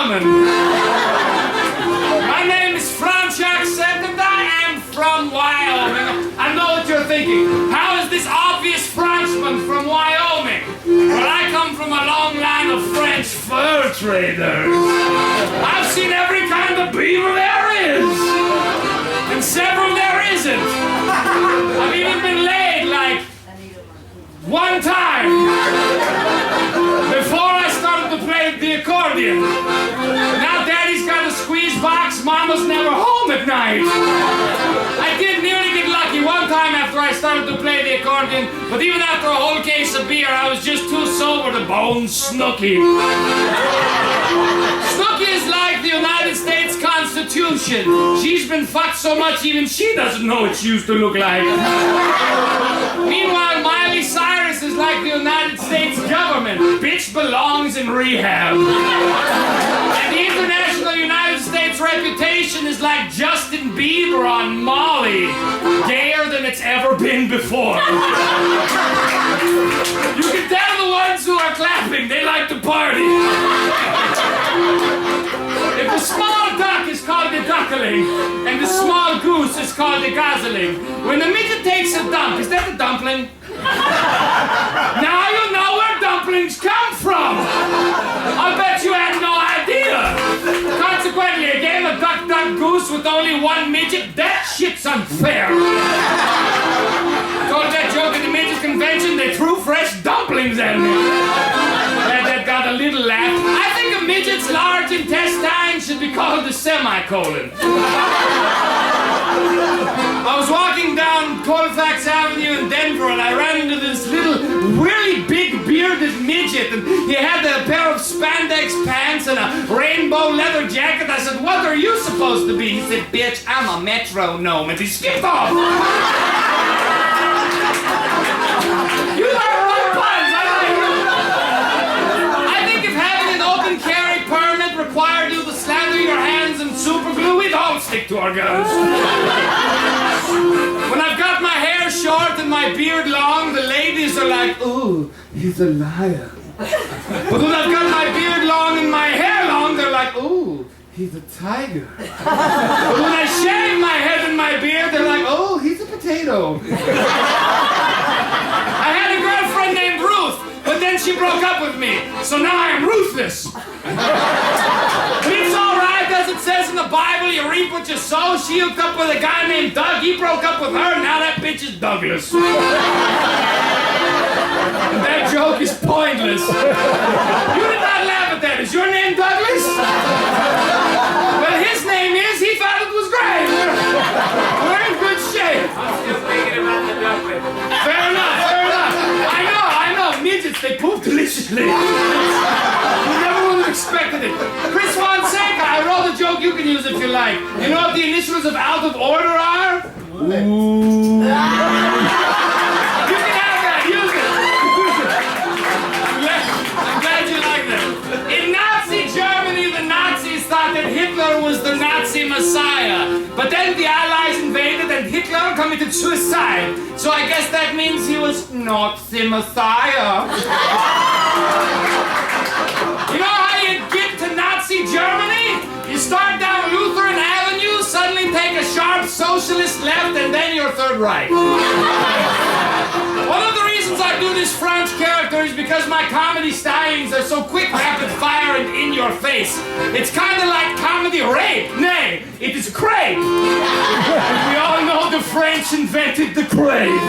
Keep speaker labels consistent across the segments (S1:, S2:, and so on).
S1: German. My name is Franz Accent and I am from Wyoming. I know what you're thinking. How is this obvious Frenchman from Wyoming? Well, I come from a long line of French fur traders. I've seen every kind of beaver there is. And several there isn't. I've even been laid like one time before I started to play the accordion. Now Daddy's got a squeeze box, Mama's never home at night. I did nearly get lucky one time after I started to play the accordion, but even after a whole case of beer, I was just too sober to bone Snooky. Snooky is like the United States Constitution. She's been fucked so much even she doesn't know what she used to look like. Meanwhile, Miley Cyrus is like the United States government. Bitch belongs in rehab. And the international United States reputation is like Justin Bieber on Molly. Gayer than it's ever been before. You can tell the ones who are clapping, they like to party. If the small duck is called a duckling, and the small goose is called a gosling, when the midget takes a dump, is that a dumpling? Now you know where dumplings come from! I bet you had no idea! Consequently, a game of duck, duck, goose with only one midget, that shit's unfair! Told that joke at the midget convention, they threw fresh dumplings at me. That got a little laugh. I think a midget's large intestine should be called the semicolon. I was walking down Colfax Avenue in Denver and I ran into this little, really big bearded midget and he had a pair of spandex pants and a rainbow leather jacket. I said, "What are you supposed to be?" He said, "Bitch, I'm a metronome," and he skipped off. You are right puns, I think if having an open carry permit required you to slather your hands in super glue, we'd all stick to our guns. When I've got my hair short and my beard long, the ladies are like, "Ooh, he's a liar." But when I've got my beard long and my hair long, they're like, "Ooh, he's a tiger." But when I shave my head and my beard, they're like, "Oh, he's a potato." I had a girlfriend named Ruth, but then she broke up with me, so now I am ruthless. But it's all right, as it says in the Bible, you reap what you sow. She hooked up with a guy named Doug, he broke up with her, now that bitch is Douglas. And that joke is pointless. You did not laugh at that. Is your name Douglas? Well, his name is, he thought it was great. We're in good shape.
S2: Just thinking about the duckling.
S1: Fair enough, fair enough. I know, midgets, they poop deliciously. You never would have expected it. Chris Fonseca, I wrote a joke you can use if you like. You know what the initials of out of order are? Ooh. You can have that, use it. I'm glad you like that. In Nazi Germany, the Nazis thought that Hitler was the Nazi Messiah. But then the Allies invaded and Hitler committed suicide. So I guess that means he was not the Messiah. You know how you get to Nazi Germany? You start down Lutheran Avenue, suddenly take a sharp socialist left, and then you're third right. One of the reasons I do this French character is because my comedy stylings are so quick, rapid fire, and in your face. It's kind of like comedy rape. Nay, it is crepe. We all know the French invented the crepe.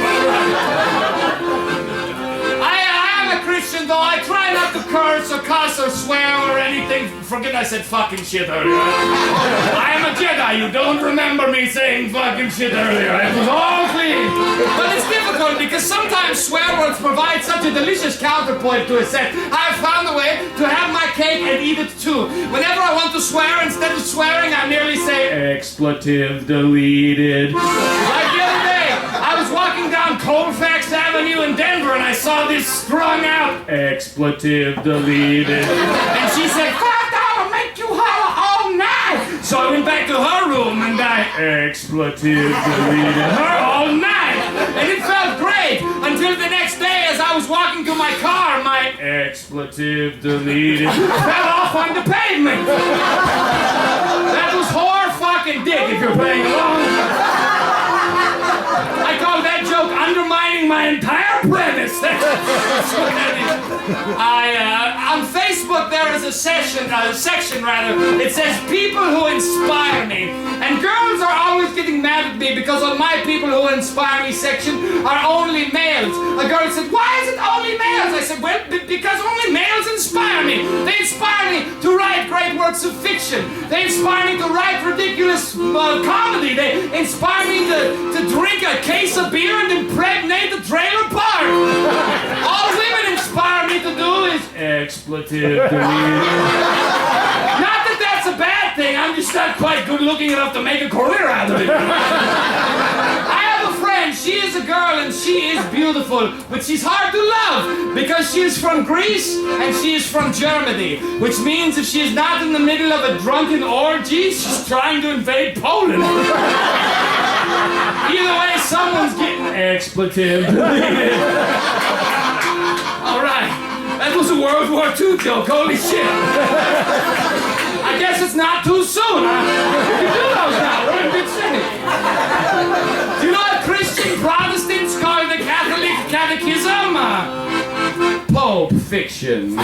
S1: I'm a Christian, though I try not to curse or cuss or swear or anything. Forget I said fucking shit earlier. I am a Jedi. You don't remember me saying fucking shit earlier. It was all clean. But it's difficult because sometimes swear words provide such a delicious counterpoint to a set. I have found a way to have my cake and eat it too. Whenever I want to swear, instead of swearing, I merely say expletive deleted. Like the other day, I was walking down Colfax Avenue in Denver and I saw this strung out expletive deleted. And she said, "Fuck, I'll make you holler all night." So I went back to her room and I expletive deleted her all night. And it felt great until the next day as I I was walking to my car, my expletive deleted fell off on the pavement. That was whore fucking dick if you're playing along. I call that joke undermining my entire premise. That's what that is. On Facebook there is a section rather. It says people who inspire me. And girls are always getting mad at me because on my people who inspire me section are only males. A girl said, why is it only males? I said, well, because only males inspire me. They inspire me to write great works of fiction. They inspire me to write ridiculous comedy. They inspire me to drink a case of beer and impregnate the trailer park. All women inspire me to do is expletive deleted. Not that that's a bad thing, I'm just not quite good looking enough to make a career out of it. I have a friend, she is a girl and she is beautiful, but she's hard to love because she is from Greece and she is from Germany, which means if she is not in the middle of a drunken orgy, she's trying to invade Poland. Either way, someone's getting expletive deleted. All right, that was a World War II joke, holy shit. I guess it's not too soon, huh? We can do those now, we're in good shape. Do you know what Christian Protestants call the Catholic Catechism? Pulp Fiction.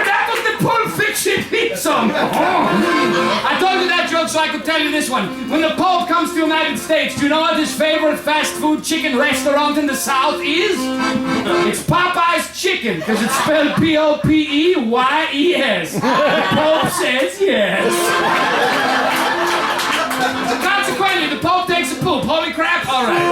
S1: That was the Pulp Fiction theme song. I told you that joke so I could tell you this one. When the Pope comes to the United States, do you know what his favorite fast food chicken restaurant in the South is? It's Popeye's Chicken, because it's spelled P-O-P-E-Y-E-S. The Pope says yes. Consequently, the Pope takes a poop. Holy crap, all right.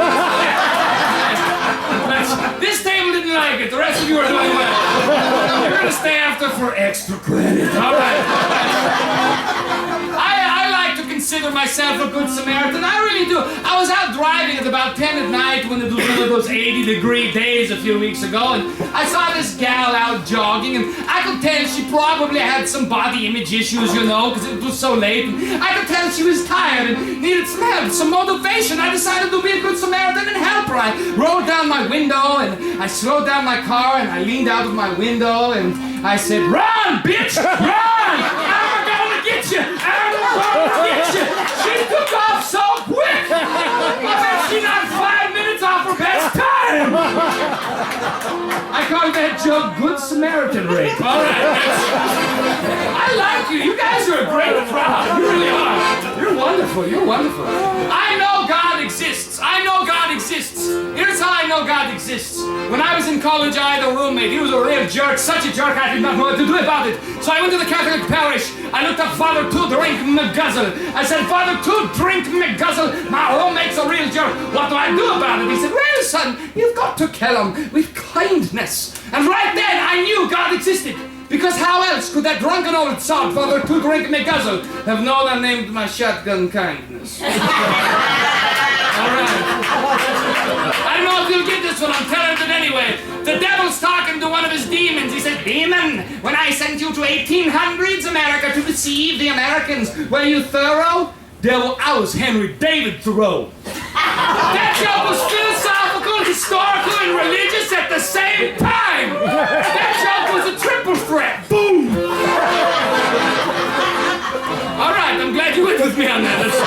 S1: This table didn't like it. The rest of you are doing well. You're going to stay after for extra credit. All right. I like to consider myself a good Samaritan. I really do. I was out driving at about 10 at night when it was one of those 80-degree days a few weeks ago, and I saw this gal out jogging, and I could tell she probably had some body image issues, you know, because it was so late. And I could tell she was tired and needed some help, some motivation. I decided to be a good Samaritan and help her. I rolled down my window, and I slowed down my car, and I leaned out of my window, and I said, "Run, bitch, run! I'm gonna get you! I'm gonna get you!" She took off so quick! I bet she knocked 5 minutes off her best time! I call that joke Good Samaritan rape. All right. I like you. You guys are a great crowd. You really are. You're wonderful. You're wonderful. I know God exists. I know God exists. Here's how I know God exists. When I was in college, I had a roommate. He was a real jerk. Such a jerk, I did not know what to do about it. So I went to the Catholic parish. I looked up Father to drink McGuzzle. I said, "Father to drink McGuzzle. My roommate's a real jerk. What do I do about it?" He said, "Well, son, you've got to kill him with kindness." And right then, I knew God existed. Because how else could that drunken old sod, Father to drink McGuzzle, have known I named my shotgun Kindness? All right. I don't know if you'll get this one, I'm telling it anyway. The devil's talking to one of his demons. He said, "Demon, when I sent you to 1800s America to deceive the Americans, were you thorough?" "Devil, I was Henry David Thoreau." That joke was philosophical, historical, and religious at the same time. That joke was a triple threat. Boom! All right, I'm glad you went with me on that. That's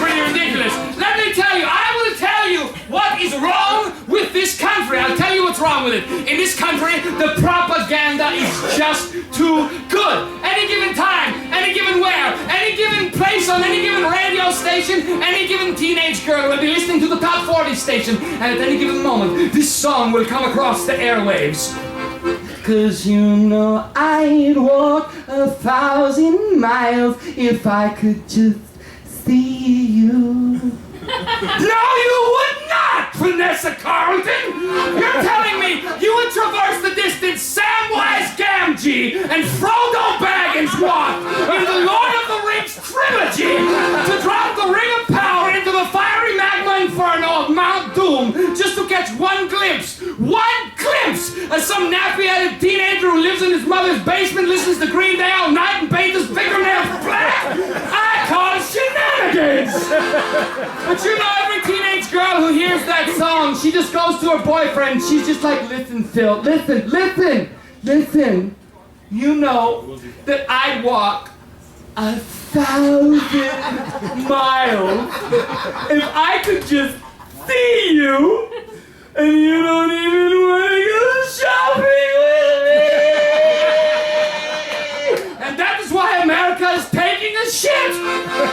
S1: pretty ridiculous. Let me tell you, I will tell you what is wrong with this country. I'll tell you what's wrong with it. In this country, the propaganda is just too good. Any given time, any given where, any given place on any given radio station, any given teenage girl will be listening to the top 40 station, and at any given moment, this song will come across the airwaves. "'Cause you know I'd walk 1,000 miles if I could just see you." No, you would not, Vanessa Carlton! You're telling me you would traverse the distance Samwise Gamgee and Frodo Baggins walked in the Lord of the Rings trilogy to drop the Ring of Power into the fiery magma inferno of Mount Doom just to catch one glimpse of some nappy-headed teenager who lives in his mother's basement, listens to Green Day all night, and paints his fingernails black? I call it shenanigans! kids! But you know, every teenage girl who hears that song, she just goes to her boyfriend, she's just like, listen, Phil, listen. You know that I'd walk 1,000 miles if I could just see you, and you don't even want to go shopping with me. And that is why America is taking a shit.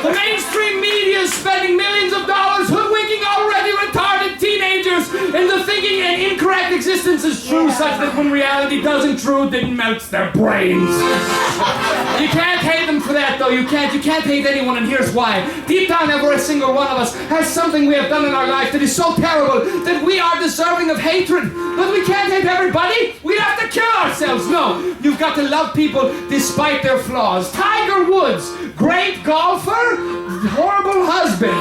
S1: The mainstream media is spending millions of dollars hoodwinking already retarded teenagers into thinking an incorrect existence is true, such that when reality does intrude, it melts their brains. You can't hate them for that, though. You can't hate anyone, and here's why. Deep down, every single one of us has something we have done in our life that is so terrible that we are deserving of hatred. But we can't hate everybody. We have to kill ourselves. No, you've got to love people despite their flaws. Tiger Woods, great golfer, horrible husband.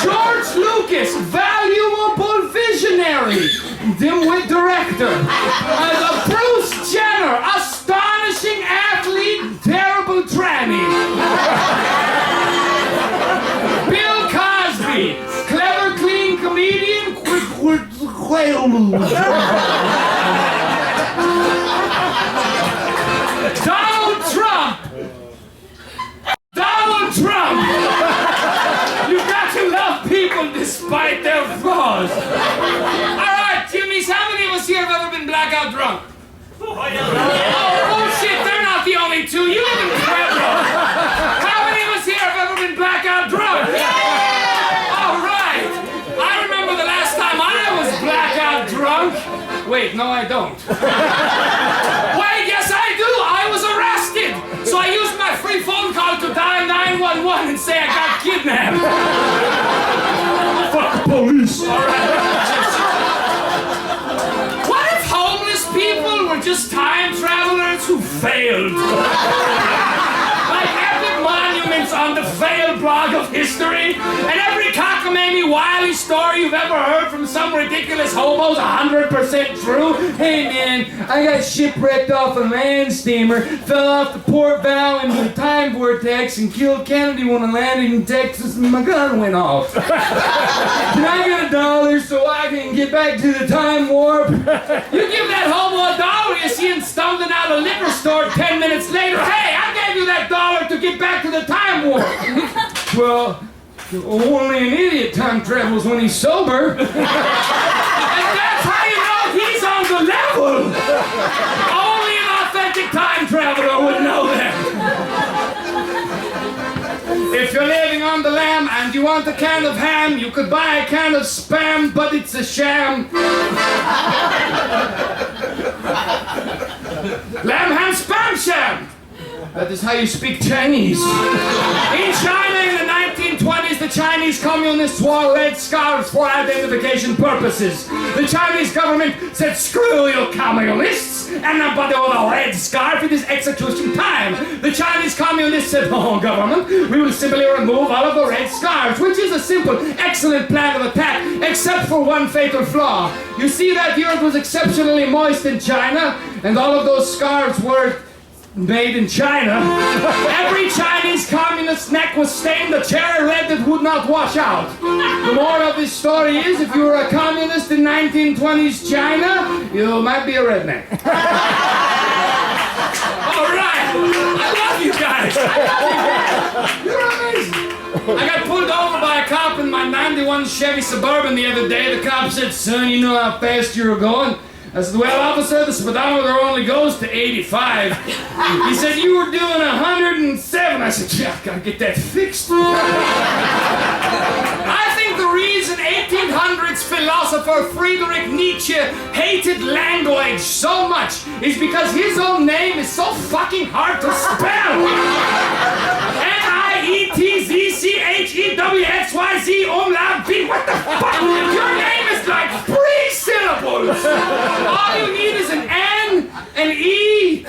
S1: George Lucas, valuable visionary, dimwit director. Bruce Jenner, astonishing athlete, terrible tranny. Bill Cosby, clever, clean comedian, quick whale move. Donald Trump! You've got to love people despite their flaws. Alright, Jimmy's, how many of us here have ever been blackout drunk? Oh, bullshit, they're not the only two. You live in Pueblo. How many of us here have ever been blackout drunk? Alright. I remember the last time I was blackout drunk. Wait, no, I don't. Wait, yes, I do. I was arrested. So I used my free phone call to dial 911 and say I got kidnapped. Fuck the police. Alright. What if homeless people were just time travelers who failed? Like epic monuments on the failed blog of history, and every cockamamie wily story you've ever heard from some ridiculous hobo's 100% true. Hey man, I got shipwrecked off a land steamer, fell off the port bow into the time vortex and killed Kennedy when I landed in Texas and my gun went off. Can I get $1 so I can get back to the time warp? You give that hobo $1, you see him stumbling out of a liquor store 10 minutes later. Hey, I gave you that $1 to get back to the time warp. Well, only an idiot time travels when he's sober. And that's how you know he's on the level. Only an authentic time traveler would know that. If you're living on the lam and you want a can of ham, you could buy a can of spam, but it's a sham. Lamb, ham, spam, sham. That is how you speak Chinese. In China in the 1920s, the Chinese communists wore red scarves for identification purposes. The Chinese government said, screw you communists, and nobody with a red scarf, it is execution time. The Chinese communists said, oh government, we will simply remove all of the red scarves, which is a simple, excellent plan of attack, except for one fatal flaw. You see that the earth was exceptionally moist in China, and all of those scarves were made in China. Every Chinese communist's neck was stained a cherry red that would not wash out. The moral of this story is, if you were a communist in 1920s China, you might be a redneck. Alright! I love you guys! You're amazing! I got pulled over by a cop in my 91 Chevy Suburban the other day. The cop said, son, you know how fast you were going? I said, well, officer, the speedometer only goes to 85. He said, you were doing 107. I said, yeah, I gotta get that fixed. I think the reason 1800s philosopher Friedrich Nietzsche hated language so much is because his own name is so fucking hard to spell. N-I-E-T-Z-C-H-E-W-X-Y-Z umlaut V. What the fuck? Your name is like 3 syllables. All you need is an N, an E,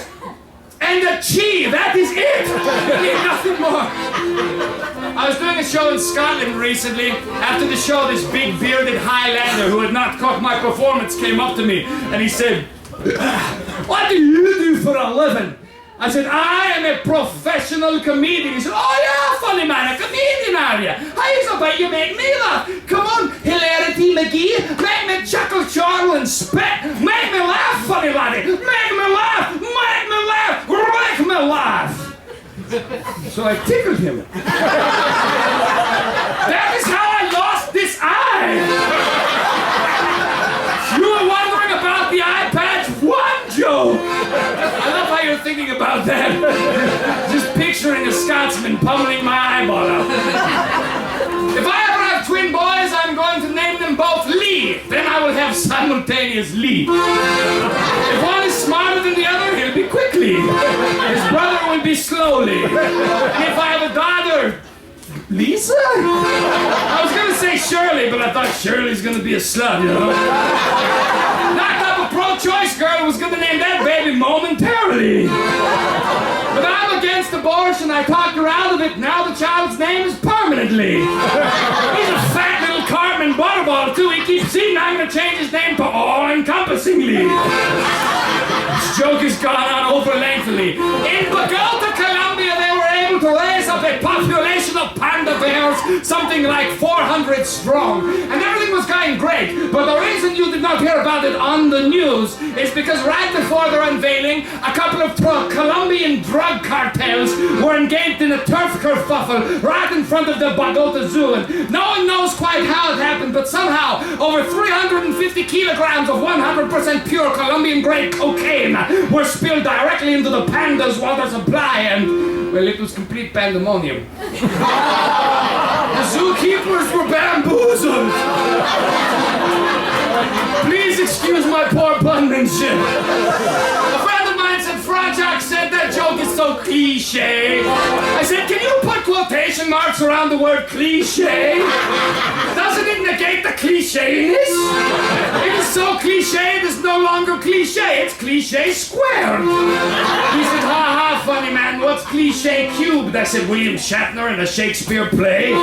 S1: and a chi. That is it. You need nothing more. I was doing a show in Scotland recently. After the show, this big bearded Highlander who had not caught my performance came up to me and he said, what do you do for a living? I said, I am a professional comedian. He said, oh yeah, funny man, a comedian are you? I bet you make me laugh. Come on, hilarity McGee, make me chuckle, chortle, and spit. Make me laugh, funny laddie. Make me laugh, make me laugh, make me laugh. So I tickled him. That is how I lost this eye. You were wondering about the eye patch? What, Joe? I love how you're thinking about that. Just picturing a Scotsman pummeling my eyeball out. If I ever have twin boys, I'm going to name them both Lee. Then I will have simultaneous Lee. If one is smarter than the other, he'll be quickly. His brother will be slowly. And if I have a daughter, Lisa? I was gonna say Shirley, but I thought Shirley's gonna be a slut, you know? Knocked up a pro-choice girl who was gonna name that baby momentarily. But I'm against abortion. I talked her out of it. Now the child's name is permanently. He's a fat little Cartman butterball, too. He keeps eating. I'm gonna change his name to all-encompassingly. This joke has gone on over lengthily. In Bogota, Colombia, they were able to raise up a population of panda bears, something like 400 strong. And everything was going great. But the reason you did not hear about it on the news is because right before their unveiling, a couple of Colombian drug cartels were engaged in a turf kerfuffle right in front of the Bogota Zoo. And no one knows quite how it happened, but somehow over 350 kilograms of 100% pure Colombian-grade cocaine were spilled directly into the panda's water supply, and, well, it was complete pandemonium. The zookeepers were bamboozled. Please excuse my poor penmanship. A friend of mine said, Franchak said that joke is so cliche. I said, can you put quotation marks around the word cliche? Doesn't it negate the clichéness? It is so cliche, it is no longer cliche, it's cliche squared. He said, ha ha, funny man, what's cliche cubed? I said, William Shatner in a Shakespeare play.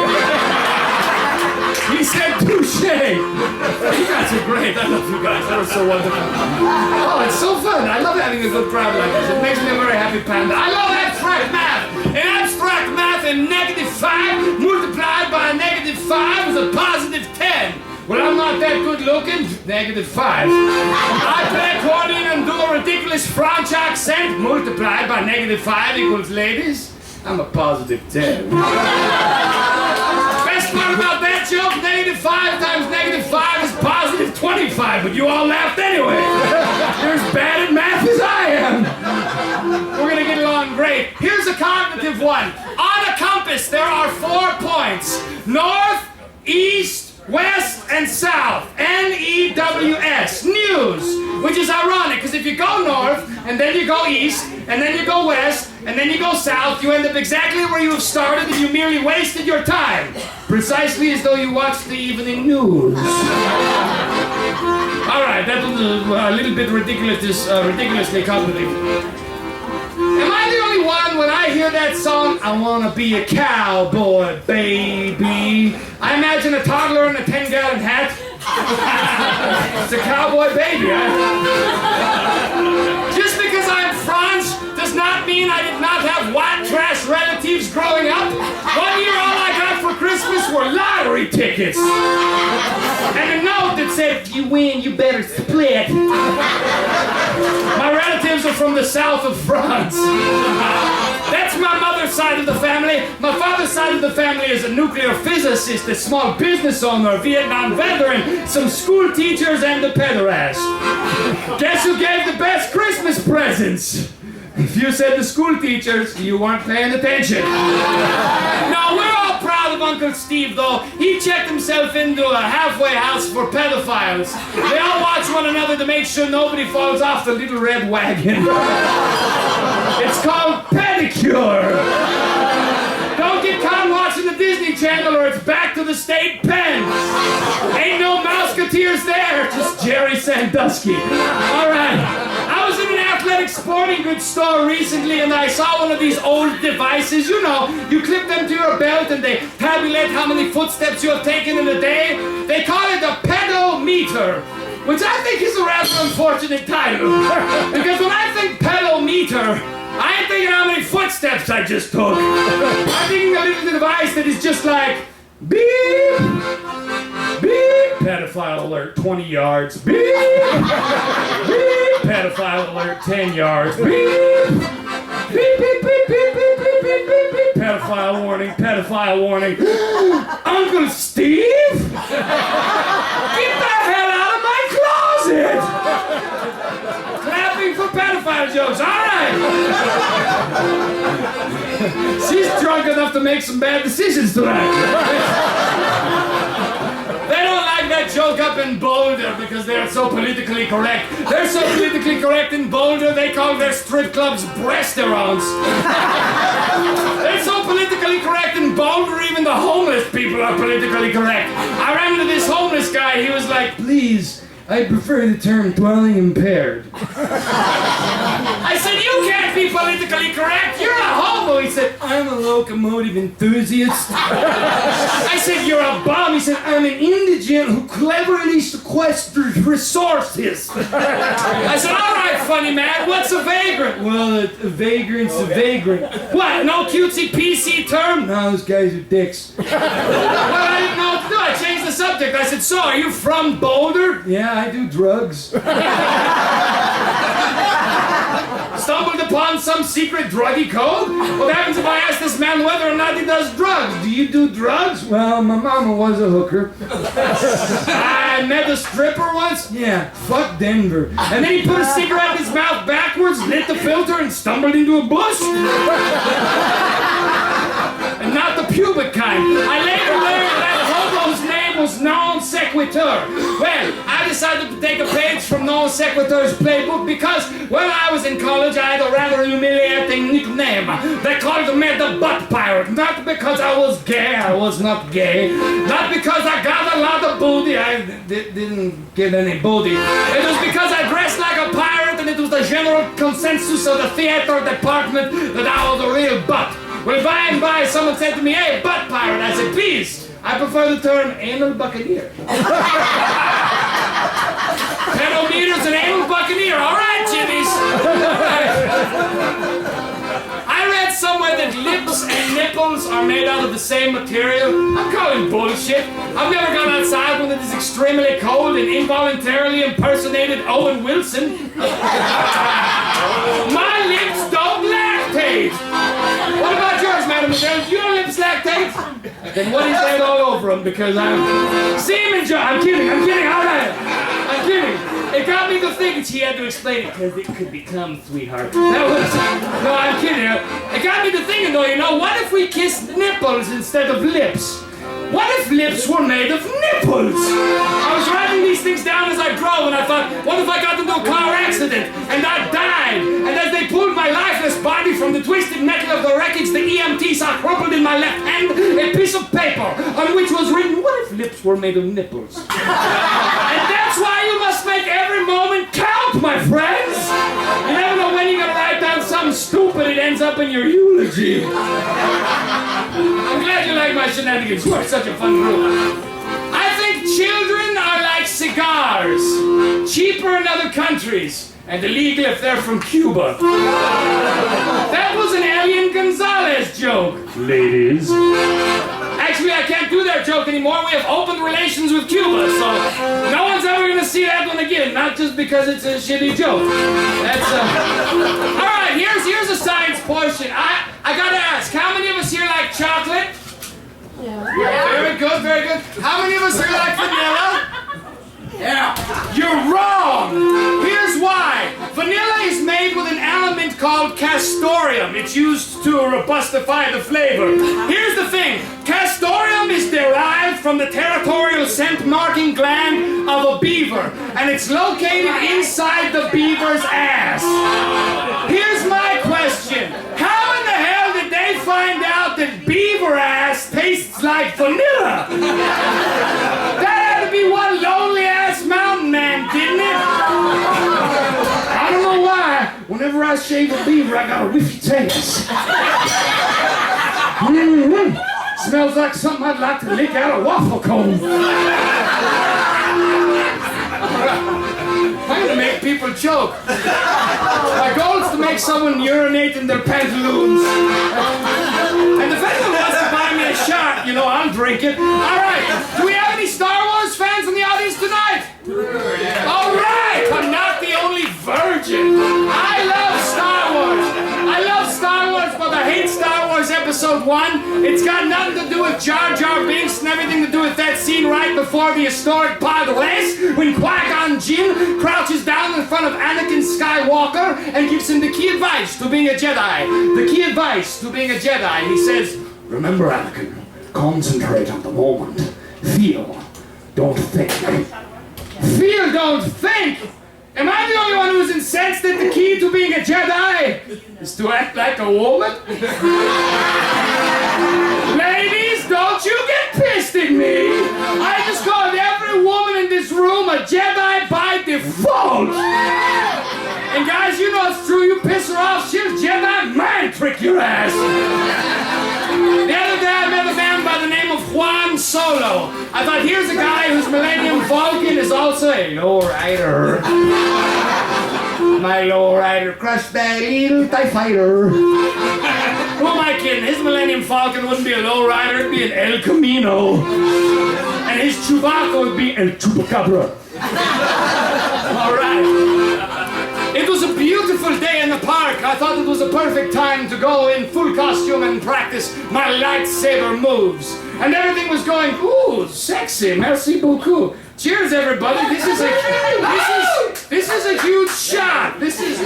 S1: He said, touche. You guys are great. I love you guys. That was so wonderful. Oh, it's so fun. I love having a good crowd like this. It makes me a very happy panda. I love abstract math. In abstract math, a -5 multiplied by a -5 is a +10. Well, I'm not that good looking. -5. I play accordion and do a ridiculous French accent. Multiplied by -5 equals ladies. I'm a +10. Best part about that joke, -5 times -5 is +25, but you all laughed anyway. You're as bad at math as I am. We're gonna get along great. Here's a cognitive one. On a compass, there are 4 points. North, east, west, and south. N-E-W-S. News. Which is ironic, because if you go north, and then you go east, and then you go west, and then you go south, you end up exactly where you have started, and you merely wasted your time. Precisely as though you watched the evening news. All right, that was a little bit ridiculously cognitive. Am I the only one when I hear that song, I wanna be a cowboy, baby? I imagine a toddler in a 10-gallon hat. It's a cowboy baby, huh? Just because I'm French does not mean I did not have white trash relatives growing up. One year all I got for Christmas were lottery tickets. And a note that said, if you win, you better split. My relatives are from the south of France. That's my mother's side of the family. My father's side of the family is a nuclear physicist, a small business owner, a Vietnam veteran, some school teachers, and a pederast. Guess who gave the best Christmas presents? If you said the school teachers, you weren't paying attention. No, we're all proud of Uncle Steve, though. He checked himself into a halfway house for pedophiles. They all watch one another to make sure nobody falls off the little red wagon. It's called pedicure. Don't get caught watching the Disney Channel or it's back to the state pen. Ain't no Mouseketeers there, just Jerry Sandusky. All right. I was in an athletic sporting goods store recently and I saw one of these old devices. You know, you clip them to your belt and they tabulate how many footsteps you have taken in a day. They call it a pedometer, which I think is a rather unfortunate title. Because when I think pedometer, meter, I ain't thinking how many footsteps I just took. I'm thinking a little device that is just like, beep, beep, pedophile alert, 20 yards, beep, beep, pedophile alert, 10 yards, beep, beep, beep, beep, beep, beep, beep, beep, beep, beep, pedophile warning, pedophile warning. Uncle Steve? Get the hell out of my closet! Clapping for pedophile jokes, all right! She's drunk enough to make some bad decisions tonight. They don't like that joke up in Boulder because they're so politically correct. They're so politically correct in Boulder, they call their strip clubs breastaurants. They're so politically correct in Boulder, even the homeless people are politically correct. I ran into this homeless guy, he was like, please, I prefer the term dwelling impaired. I said, you can't be politically correct, you're a hobo. He said, I'm a locomotive enthusiast. I said, you're a bum. He said, I'm an indigent who cleverly sequestered resources. I said, all right, funny man, what's a vagrant? Well, a vagrant's a vagrant. What, no cutesy PC term? No, those guys are dicks. Well, I didn't know what to do. I changed the subject. I said, so, are you from Boulder? Yeah, I do drugs. Stumbled upon some secret druggy code? What happens if I ask this man whether or not he does drugs? Do you do drugs? Well, my mama was a hooker. I met a stripper once? Yeah, fuck Denver. And then he put a cigarette in his mouth backwards, lit the filter, and stumbled into a bush? And not the pubic kind. I later learned that hobo's name was Non Sequitur. Well, I decided to take a page from Non Sequitur's playbook because when I was in college, I had a rather humiliating nickname. They called me the butt pirate. Not because I was gay, I was not gay. Not because I got a lot of booty, I didn't get any booty. It was because I dressed like a pirate and it was the general consensus of the theater department that I was a real butt. Well, by and by, someone said to me, hey, butt pirate. I said, please, I prefer the term anal buccaneer. Pedometers and anal buccaneer. All right, Jimmies. I read somewhere that lips and nipples are made out of the same material. I'm calling bullshit. I've never gone outside when it is extremely cold and involuntarily impersonated Owen Wilson. My lips don't lactate. What about yours, mademoiselle? Do your lips lactate? Then what is that all over them? Because I'm semen jar. I'm kidding, all right. I'm kidding. It got me to thinking. She had to explain it because it could become, sweetheart. That was, no, I'm kidding. It got me to thinking though, you know, what if we kissed nipples instead of lips? What if lips were made of nipples? I was writing these things down as I drove and I thought, what if I got into a car accident and I died? And as they pulled my lifeless body from the twisted metal of the wreckage, the EMT saw crumpled in my left hand a piece of paper on which was written, what if lips were made of nipples? And that's why you must make every moment count, my friends! You never know when you're gonna write down something stupid, it ends up in your eulogy. I'm glad you like my shenanigans. We're such a fun group. I think children are like cigars. Cheaper in other countries. And illegal if they're from Cuba. That was an Alien Gonzalez joke. Ladies. Actually, I can't do that joke anymore. We have open relations with Cuba, so no one's ever gonna see that one again. Not just because it's a shitty joke. That's all right, here's a science portion. I gotta ask, how many of us here like chocolate? Yeah. Very good, very good. How many of us here like vanilla? Yeah. You're wrong! Here's why. Vanilla is made with an element called castoreum. It's used to robustify the flavor. Here's the thing. Castoreum is derived from the territorial scent-marking gland of a beaver, and it's located inside the beaver's ass. Here's my question. How in the hell did they find out that beaver ass tastes like vanilla? That had to be one lonely-ass mountain man, didn't it? I don't know why. Whenever I shave a beaver, I got a whiffy taste. Smells like something I'd like to lick out a waffle cone. I'm gonna make people choke. My goal is to make someone urinate in their pantaloons. And if anyone wants to buy me a shot, you know, I'll drink it. Alright, do we have any Star Wars fans in the audience tonight? Alright, I'm not the only virgin. I love Star Wars. I love Star Wars, but I hate Star Wars Episode 1. It's got nothing to do with Jar Jar Binks and everything to do with that scene right before the historic pod race when Qui-Gon Jinn crouches down in front of Anakin Skywalker and gives him the key advice to being a Jedi. The key advice to being a Jedi. He says, remember, Anakin, concentrate on the moment. Feel, don't think. Feel, don't think! Am I the only one who's incensed that the key to being a Jedi is to act like a woman? Ladies, don't you get pissed at me! I just called every woman in this room a Jedi by default! And guys, you know it's true, you piss her off, she'll Jedi mind trick your ass! The other day I met a man by the name of Juan Solo. I thought, here's a guy whose Millennium Falcon is also a lowrider. My lowrider crushed that little TIE fighter. Who am I kidding? His Millennium Falcon wouldn't be a lowrider, it'd be an El Camino. And his Chewbacca would be El Chupacabra. Alright. It was a beautiful day in the park. I thought it was a perfect time to go in full costume and practice my lightsaber moves. And everything was going, ooh, sexy, merci beaucoup. Cheers, everybody. This is a huge shot. This is...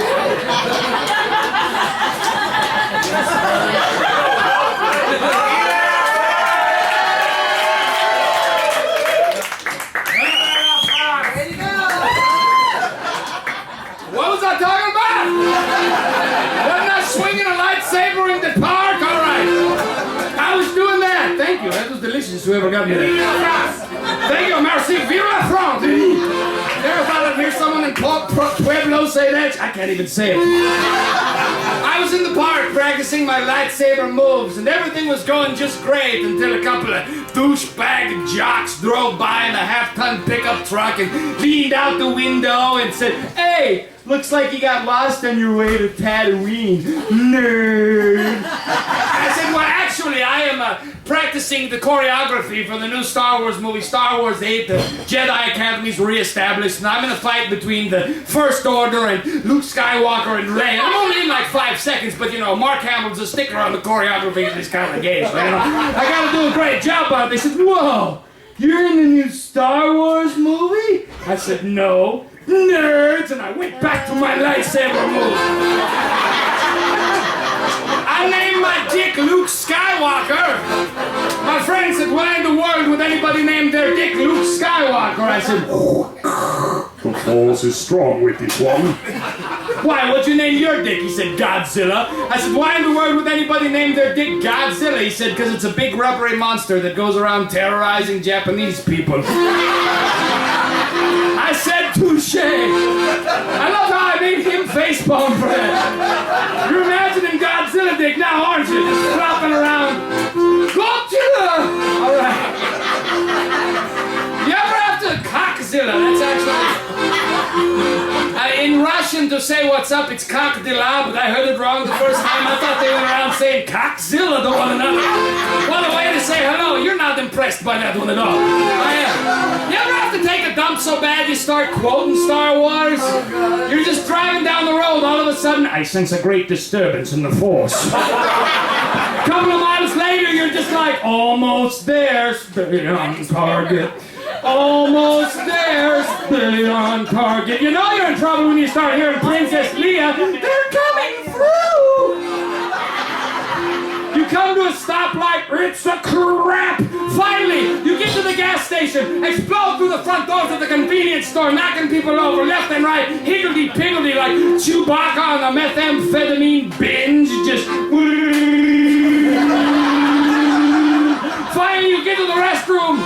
S1: What was I talking about? Wasn't I swinging a lightsaber in the park? All right. I was doing that. Thank you. That was delicious, whoever got me that. Thank you, merci. Vive la France. Never thought I'd hear someone in Pueblo say that. I can't even say it. I was in the park practicing my lightsaber moves, and everything was going just great until a couple of douchebag jocks drove by in a half-ton pickup truck and leaned out the window and said, hey, looks like you got lost on your way to Tatooine, nerd. I said, well, actually, I am practicing the choreography for the new Star Wars movie, Star Wars 8. The Jedi Academy's reestablished, and I'm in a fight between the First Order and Luke Skywalker and Rey. I'm only in like 5 seconds, but you know, Mark Hamill's a sticker on the choreography of this kind of game, so you know, I gotta do a great job on it. They said, whoa, you're in the new Star Wars movie? I said, no. Nerds! And I went back to my lightsaber move. I named my dick Luke Skywalker. My friend said, why in the world would anybody name their dick Luke Skywalker? I said, the force is strong with this one. Why, what'd you name your dick? He said, Godzilla. I said, why in the world would anybody name their dick Godzilla? He said, because it's a big rubbery monster that goes around terrorizing Japanese people. I said, touche. I love how I made him facepalm for that. You're imagining Godzilla dick now, aren't you? Just flopping around. Godzilla! All right. You ever have to cockzilla? That's actually... in Russian, to say what's up, it's cock-de-la, but I heard it wrong the first time. I thought they went around saying cockzilla to one another. What a way to say hello. You're not impressed by that one at all. I am. You ever have to take a dump so bad you start quoting Star Wars? Oh, you're just driving down the road, all of a sudden, I sense a great disturbance in the Force. A couple of miles later, you're just like, almost there, stay on target. Almost there, stay on target. You know you're in trouble when you start hearing Princess Leia. They're coming through! You come to a stoplight, it's a crap! Finally, you get to the gas station, explode through the front doors of the convenience store, knocking people over left and right, higgledy-piggledy like Chewbacca on a methamphetamine binge, just... Finally, you get to the restroom.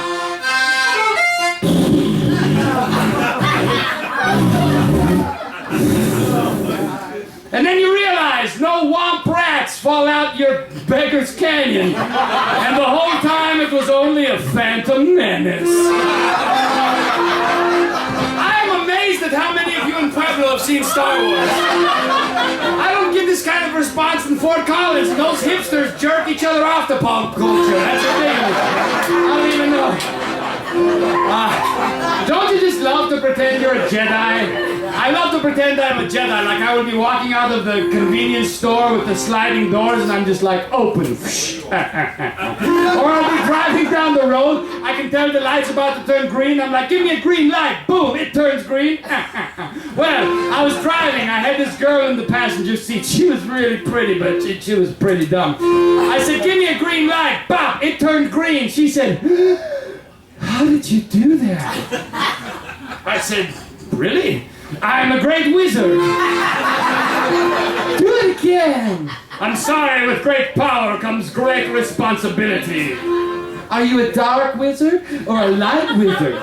S1: And then you realize no womp rats fall out your beggar's canyon. And the whole time it was only a phantom menace. I am amazed at how many Pueblo have seen Star Wars. I don't get this kind of response in Fort Collins. Those hipsters jerk each other off to pop culture. That's ridiculous. I don't even know. Don't you just love to pretend you're a Jedi? I love to pretend I'm a Jedi. Like I would be walking out of the convenience store with the sliding doors and I'm just like, open. Or I'll be driving down the road. I can tell the light's about to turn green. I'm like, give me a green light. Boom, it turns green. Well, I was driving. I had this girl in the passenger seat. She was really pretty, but she was pretty dumb. I said, give me a green light. Bop, it turned green. She said, how did you do that? I said, really? I'm a great wizard. Do it again. I'm sorry, with great power comes great responsibility. Are you a dark wizard or a light wizard?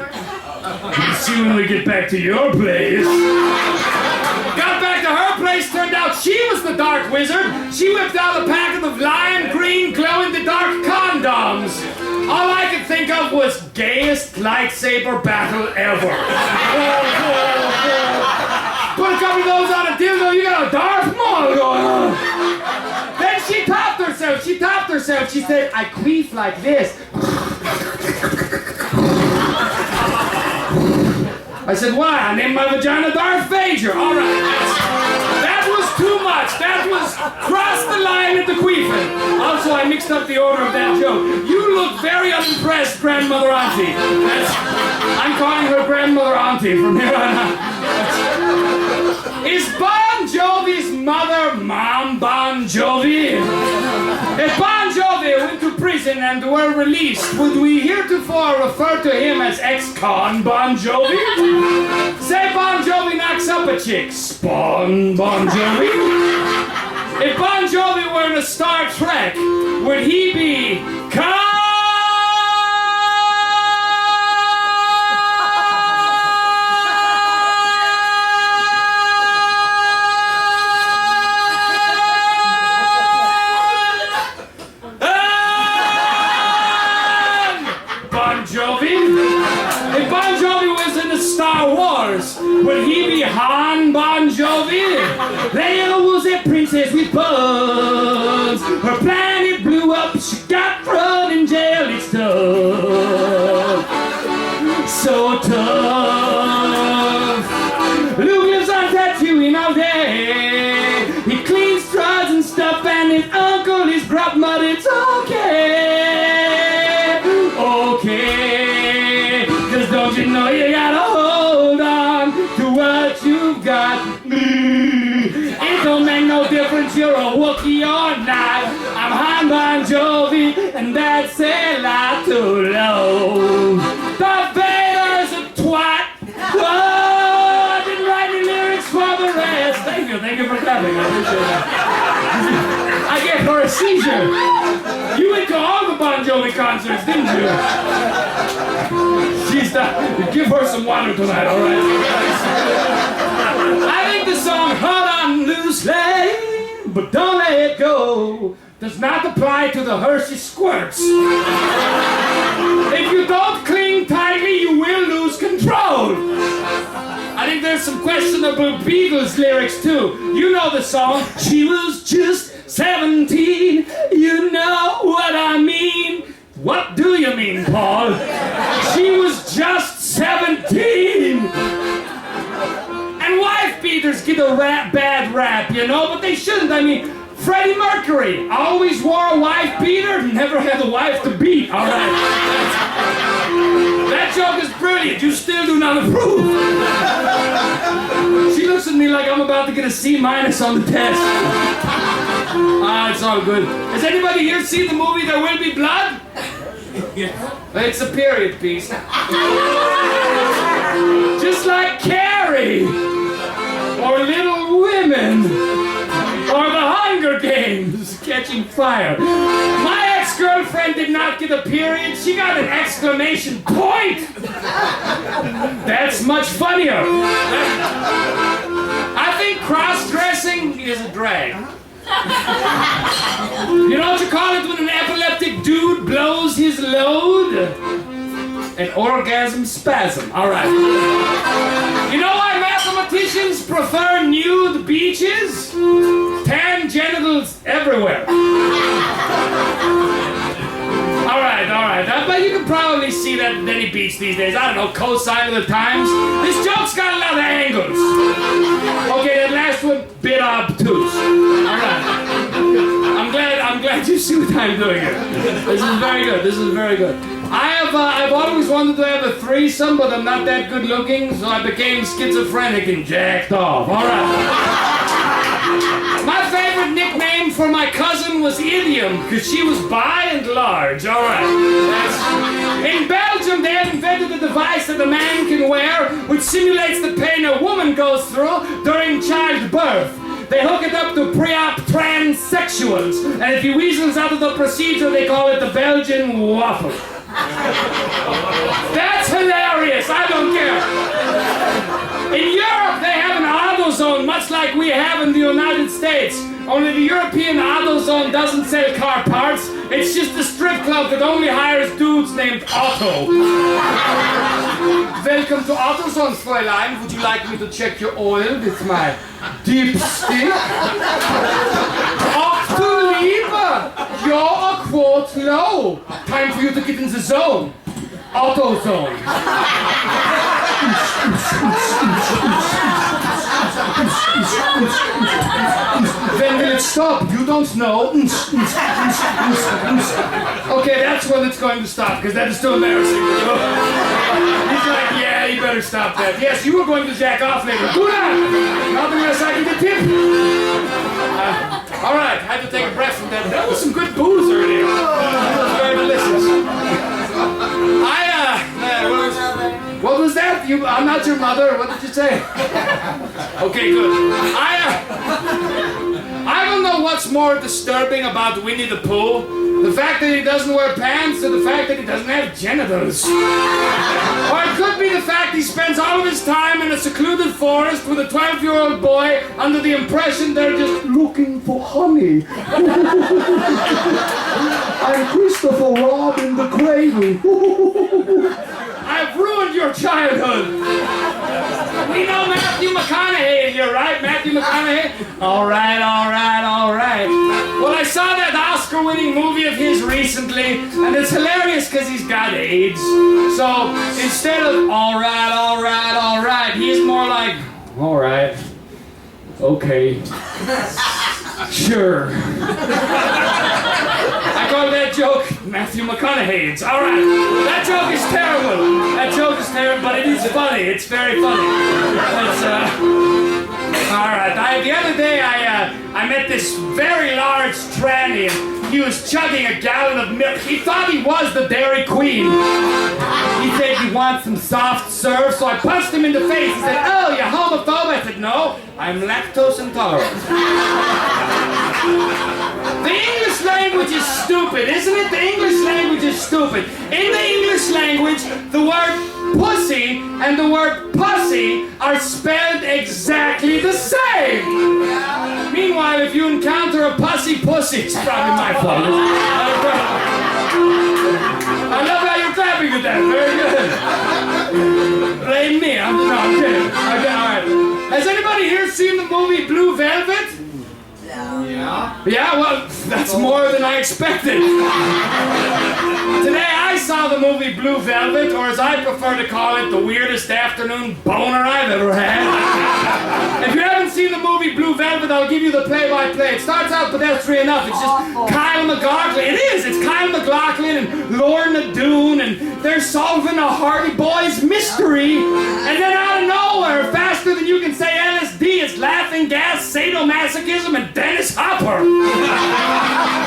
S1: We'll see when we get back to your place. Got back to her place, turned out she was the dark wizard. She whipped out a packet of lime green glow-in-the-dark condoms. All I could think of was gayest lightsaber battle ever. Put a couple of those on a dildo, you got a Darth Maul going on. Then she topped herself. She said, I queef like this. I said, why? I named my vagina Darth Vader. All right. That was too much. That was cross the line at the queefing. Also, I mixed up the order of that joke. You look very unimpressed, Grandmother Auntie. I'm calling her Grandmother Auntie from here on out. Is Bon Jovi's mother Mom Bon Jovi? If Bon Jovi went to prison and were released, would we heretofore refer to him as ex-con Bon Jovi? Say Bon Jovi knocks up a chick, Spawn Bon Jovi. If Bon Jovi were in a Star Trek, would he be Con? If Bon Jovi was in the Star Wars, would he be Han Bon Jovi? Leia was a princess with buns. Her planet blew up, she got thrown in jail. It's tough, so tough. Luke lives on Tatooine all day. He cleans straws and stuff, and his uncle is grubb mud. It's okay, cause don't you know you gotta hold on to what you've got. It don't make no difference you're a Wookiee or not. I'm Han Bon Jovi, and that's a lot too low. Darth Vader's a twat. Oh, I didn't write any lyrics for the rest. Thank you for clapping. I appreciate that. I gave her a seizure. You went to all the Bon Jovi concerts, didn't you? She's not. Give her some water tonight, all right? I think the song "Hold On Loosely, But Don't Let It Go" does not apply to the Hershey Squirts. If you don't cling tightly, you will lose control. I think there's some questionable Beatles lyrics too. You know the song, she was just 17, you know what I mean. What do you mean, Paul? She was just 17. And wife beaters get a bad rap, you know, but they shouldn't. I mean, Freddie Mercury always wore a wife beater, never had a wife to beat. All right. That joke is brilliant. You still do not approve. She looks at me like I'm about to get a C- on the test. It's all good. Has anybody here seen the movie There Will Be Blood? It's a period piece. Just like Carrie, or Little Women, or The Hunger Games, Catching Fire. My ex-girlfriend did not get a period, she got an exclamation point! That's much funnier. I think cross-dressing is a drag. You know what you call it when an epileptic dude blows his load? An orgasm spasm. All right. You know why mathematicians prefer nude beaches, tan genitals everywhere. All right. But you can probably see that at any beach these days. I don't know, cosine of the times. This joke's got a lot of angles. Okay, that last one, bit obtuse. All right. I'm glad you see what I'm doing here. This is very good. I've always wanted to have a threesome, but I'm not that good looking, so I became schizophrenic and jacked off. All right. My favorite nickname for my cousin was Idiom, because she was bi and large. All right. In Belgium, they have invented a device that a man can wear, which simulates the pain a woman goes through during childbirth. They hook it up to pre-op transsexuals, and if he weasels out of the procedure, they call it the Belgian waffle. That's hilarious. I don't care. In Europe, they have an AutoZone, much like we have in the United States. Only the European AutoZone doesn't sell car parts. It's just a strip club that only hires dudes named Otto. Welcome to AutoZone, Fräulein. Would you like me to check your oil with my dipstick? Ach du Liebe! You're a quote low. Time for you to get in the zone. AutoZone. When will it stop? You don't know. Okay, that's when it's going to stop, because that is too embarrassing. He's like, yeah, you better stop that. Yes, you were going to jack off later. Do that! Nothing else I can get tip. All right, I had to take a breath from that. That was some good booze earlier. That was very delicious. What was that? I'm not your mother. What did you say? Okay, good. I don't know what's more disturbing about Winnie the Pooh. The fact that he doesn't wear pants or the fact that he doesn't have genitals. Or it could be the fact he spends all of his time in a secluded forest with a 12-year-old boy under the impression they're just looking for honey. I'm Christopher Robin the Cradle. I've ruined your childhood. We know Matthew McConaughey here, right? Matthew McConaughey? All right. Well, I saw that Oscar-winning movie of his recently, and it's hilarious because he's got AIDS. So instead of all right, he's more like, all right, okay, sure. I call that joke Matthew McConaughey's. All right, that joke is terrible, but it is funny. It's very funny. All right. The other day I met this very large tranny, and he was chugging a gallon of milk. He thought he was the Dairy Queen. He said he wants some soft serve, so I punched him in the face. He said, "Oh, you're homophobe?" I said, "No, I'm lactose intolerant." The English language is stupid, isn't it? The English language is stupid. In the English language, the word pussy and the word pussy are spelled exactly the same. Meanwhile, if you encounter a pussy, it's probably my fault. I love how you're clapping at that. Very good. Blame me. I'm kidding. Okay, all right. Has anybody here seen the movie Blue Velvet? Yeah, well, that's more than I expected. Today I saw the movie Blue Velvet, or as I prefer to call it, the weirdest afternoon boner I've ever had. If you haven't seen the movie Blue Velvet, I'll give you the play-by-play. It starts out pedestrian enough. It's just Kyle MacLachlan. It is. It's Kyle MacLachlan and Lorna Doone, and they're solving a Hardy Boys mystery. And then out of nowhere, faster than you can say LSD, it's laughing gas, sadomasochism, and Dennis Hopper.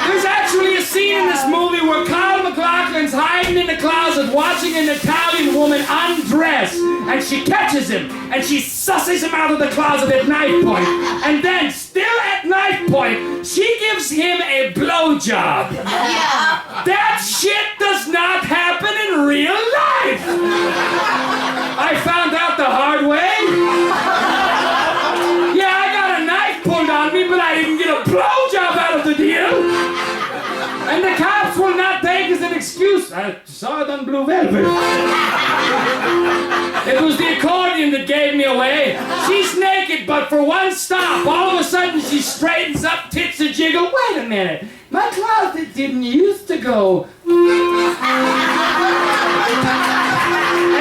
S1: There's actually a scene in this movie where Kyle MacLachlan's hiding in the closet watching an Italian woman undress, and she catches him, and she susses him out of the closet at knife point. And then, still at knife point, she gives him a blowjob. Yeah. That shit does not happen in real life. I found out the hard way. Yeah, I got a knife pulled on me, but I didn't get a blowjob out of the deal. And the cops will not take as an excuse. I saw it on Blue Velvet. It was the accordion that gave me away. She's naked, but for one stop, all of a sudden she straightens up, tits a jiggle. Wait a minute. My closet didn't used to go. And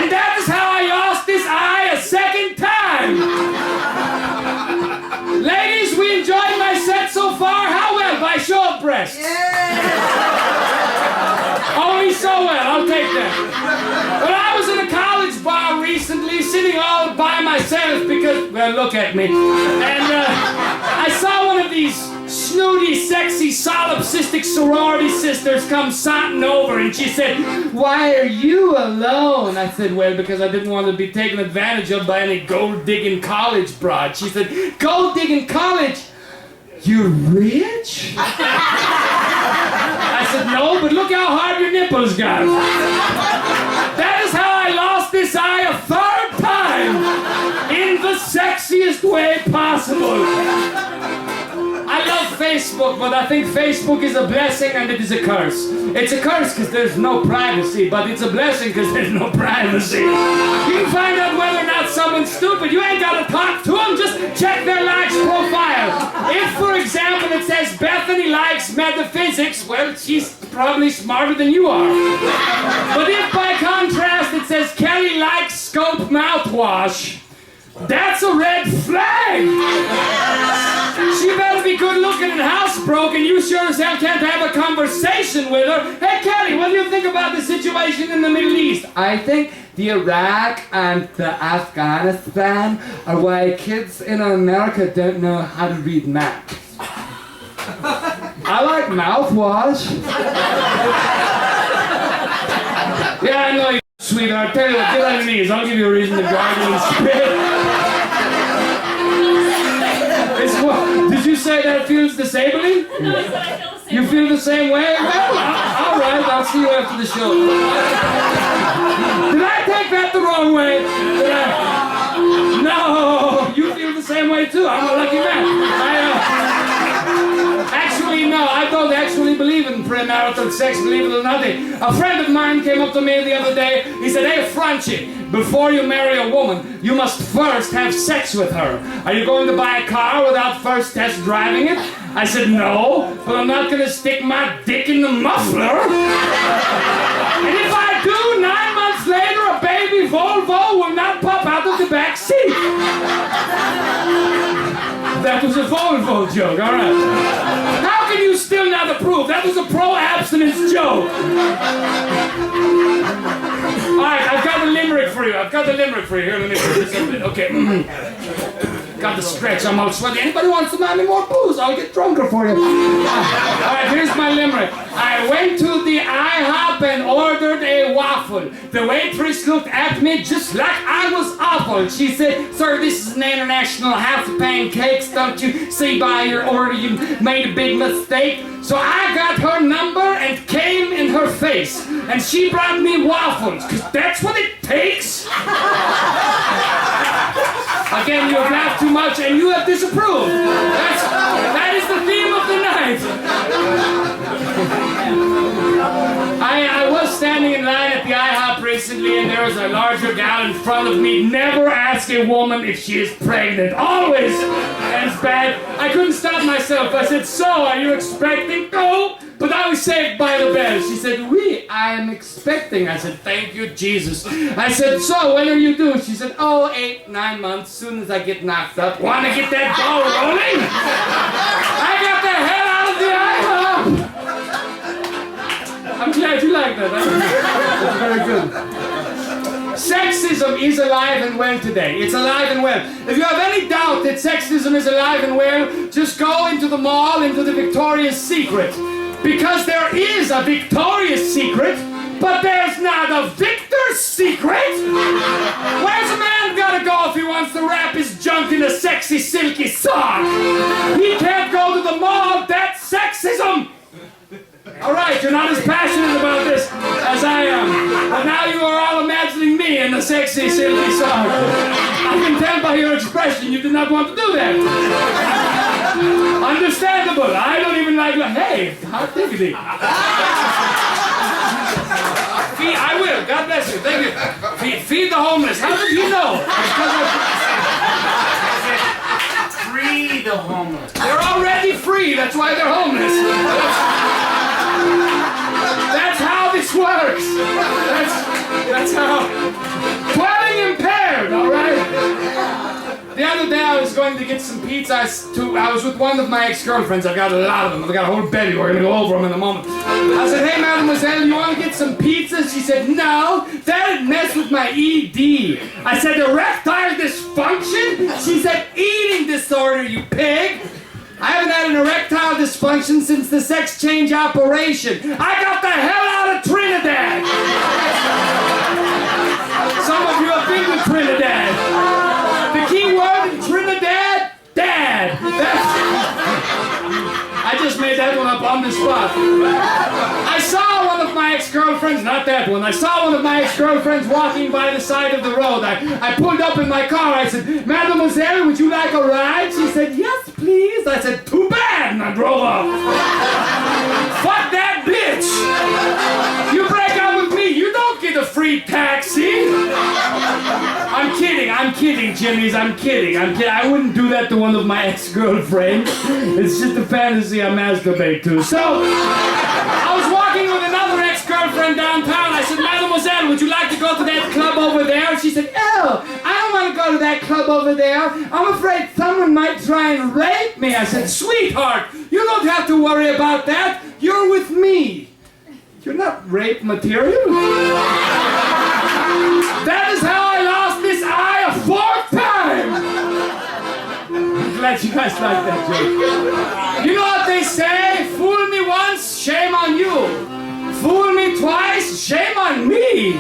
S1: that is how I lost this eye a second time. Ladies, we enjoyed my set so far. How well? By show of breasts. Only so well. I'll take that. Well, I was in a college bar recently, sitting all by myself because, well, look at me. And I saw one of these snooty, sexy, solipsistic sorority sisters come sauntering over, and she said, "Why are you alone?" I said, "Well, because I didn't want to be taken advantage of by any gold-digging college broad." She said, "Gold-digging college? You're rich?" I said, "No, but look how hard your nipples got." That is how I lost this eye a third time in the sexiest way possible. I love Facebook, but I think Facebook is a blessing and it is a curse. It's a curse because there's no privacy, but it's a blessing because there's no privacy. You can find out whether or not someone's stupid. You ain't got to talk to them, just check their likes profile. If, for example, it says Bethany likes metaphysics, well, she's probably smarter than you are. But if, by contrast, it says Kelly likes Scope mouthwash, that's a red flag! She better be good looking and housebroken. You sure as hell can't have a conversation with her. Hey, Kelly, what do you think about the situation in the Middle East? I think the Iraq and the Afghanistan are why kids in America don't know how to read maps. I like mouthwash. Yeah, I know you, sweetheart. Tell you what, get on your knees. I'll give you a reason to gargle and spit. Did you say that feels disabling?
S3: No, I said I feel the same
S1: You feel the same way? Well, all right, I'll see you after the show. Did I take that the wrong way? No, you feel the same way too. I'm a lucky man. Actually, no, I don't actually believe in premarital sex, believe it or not. A friend of mine came up to me the other day. He said, "Hey, Franchi, before you marry a woman, you must first have sex with her. Are you going to buy a car without first test driving it?" I said, "No, but I'm not going to stick my dick in the muffler." And if I do, 9 months later, a baby Volvo will not pop out of the back seat. That was a Volvo joke, all right. How can you still not approve? That was a pro-abstinence joke. All right, I've got a limerick for you. Here, let me put this in a bit. Okay. Got the stretch, I'm all sweaty. Anybody wants to buy me more booze? I'll get drunker for you. All right, here's my limerick. I went to the IHOP and ordered a waffle. The waitress looked at me just like I was awful. She said, "Sir, this is an international house of pancakes. Don't you see by your order you made a big mistake?" So I got her number and came in her face. And she brought me waffles, because that's what it takes. Again, you have laughed too much and you have disapproved. That is the theme of the night. I was standing in line at the IHOP recently, and there was a larger gal in front of me. Never ask a woman if she is pregnant. Always. And it's bad. I couldn't stop myself. I said, "So, are you expecting?" "No." But I was saved by the bell. She said, "Oui, I am expecting." I said, "Thank you, Jesus." I said, "So, when are you due?" She said, "Oh, 8, 9 months, soon as I get knocked up." Want to get that ball rolling? I got the hell out of the IHOP! I'm glad you like that. That's very good. Sexism is alive and well today. It's alive and well. If you have any doubt that sexism is alive and well, just go into the mall, into the Victoria's Secret. Because there is a Victoria's Secret, but there's not a Victor's Secret. Where's a man gotta go if he wants to wrap his junk in a sexy, silky sock? He can't go to the mall. That's sexism. All right, you're not as passionate about this as I am. But now you are all imagining me in a sexy, silky sock. I can tell by your expression you did not want to do that. Understandable. I don't even like, hey, hot diggity. I will. God bless. bless you. Thank you. Feed the homeless. How did you know?
S2: Free the homeless.
S1: They're already free. That's why they're homeless. That's how this works. That's how. Dwelling impaired, all right? The other day I was going to get some pizza. I was with one of my ex-girlfriends. I've got a lot of them. I've got a whole belly. We're going to go over them in a moment. I said, hey, mademoiselle, you want to get some pizza? She said, no, that'd mess with my ED. I said, erectile dysfunction? She said, eating disorder, you pig. I haven't had an erectile dysfunction since the sex change operation. I got the hell out of Trinidad. Some of you have been to Trinidad. The key word in Trinidad, dad. I just made that one up on the spot. I saw one of my ex-girlfriends, not that one, I saw one of my ex-girlfriends walking by the side of the road. I pulled up in my car. I said, mademoiselle, would you like a ride? She said, yes, please. I said, too bad, and I drove off. Fuck that bitch. You break up with me, you don't get a free taxi. I'm kidding, Jimmys, I'm kidding. I wouldn't do that to one of my ex-girlfriends. It's just a fantasy I masturbate to. So, I was walking with another ex-girlfriend downtown. I said, mademoiselle, would you like to go to that club over there? And she said, oh, I don't want to go to that club over there. I'm afraid someone might try and rape me. I said, sweetheart, you don't have to worry about that. You're with me. You're not rape material. That is how I lost this eye a fourth time. I'm glad you guys like that joke. You know what they say? Fool me once, shame on you. Fool me twice, shame on me.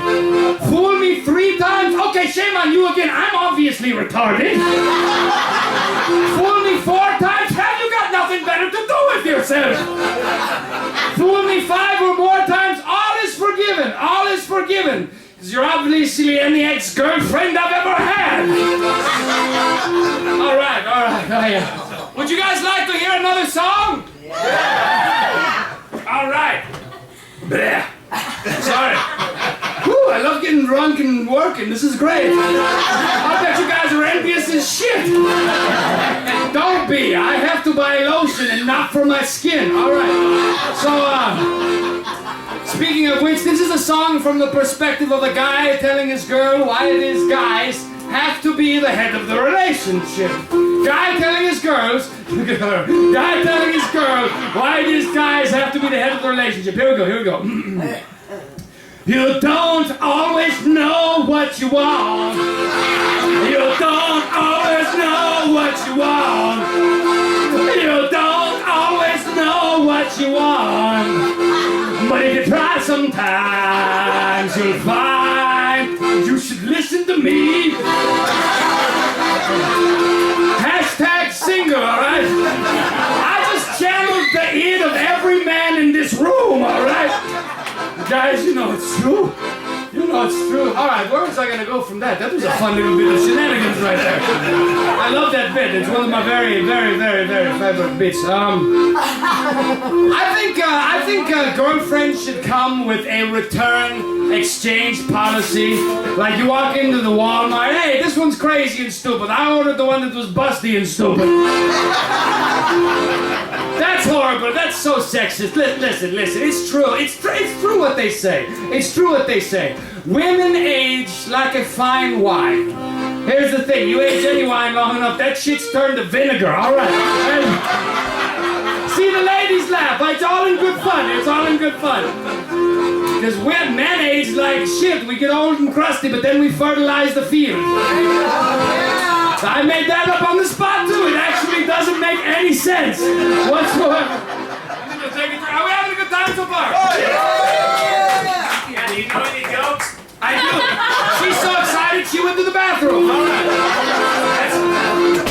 S1: Fool me 3 times, okay, shame on you again. I'm obviously retarded. Fool me 4 times, have you got nothing better to do with yourself? Fool me 5 or more times, all is forgiven. All is forgiven. Because you're obviously any ex-girlfriend I've ever had. All right. Would you guys like to hear another song? Yeah. All right. Bleh. Sorry. Whew, I love getting drunk and working. This is great. I bet you guys are envious as shit. Don't be. I have to buy lotion and not for my skin. All right. So, speaking of which, this is a song from the perspective of a guy telling his girl why it is guys have to be the head of the relationship. Guy telling his girl why these guys have to be the head of the relationship. Here we go. You don't always know what you want. You don't always know what you want. You don't always know what you want. But if you try sometimes, you'll find you should listen to me. Hashtag single, alright? I just channeled the id of every man in this room, alright? Guys, you know it's true. You know it's true. Alright, where was I going to go from that? That was a fun little bit of shenanigans right there. I love that bit. It's one of my very, very, very, very favorite bits. I think girlfriends should come with a return exchange policy. Like you walk into the Walmart, hey, this one's crazy and stupid. I ordered the one that was busty and stupid. That's horrible. That's so sexist. Listen. It's true. It's true what they say. It's true what they say. Women age like a fine wine. Here's the thing. You age any wine long enough, that shit's turned to vinegar. All right. See the ladies laugh. It's all in good fun. It's all in good fun. Because when men age like shit, we get old and crusty, but then we fertilize the field. I made that up on the spot too. It actually doesn't make any sense whatsoever. I'm gonna take it through. Are we having a good time so far?
S2: Yeah, do you know any jokes?
S1: I do. She's so excited she went to the bathroom. All right.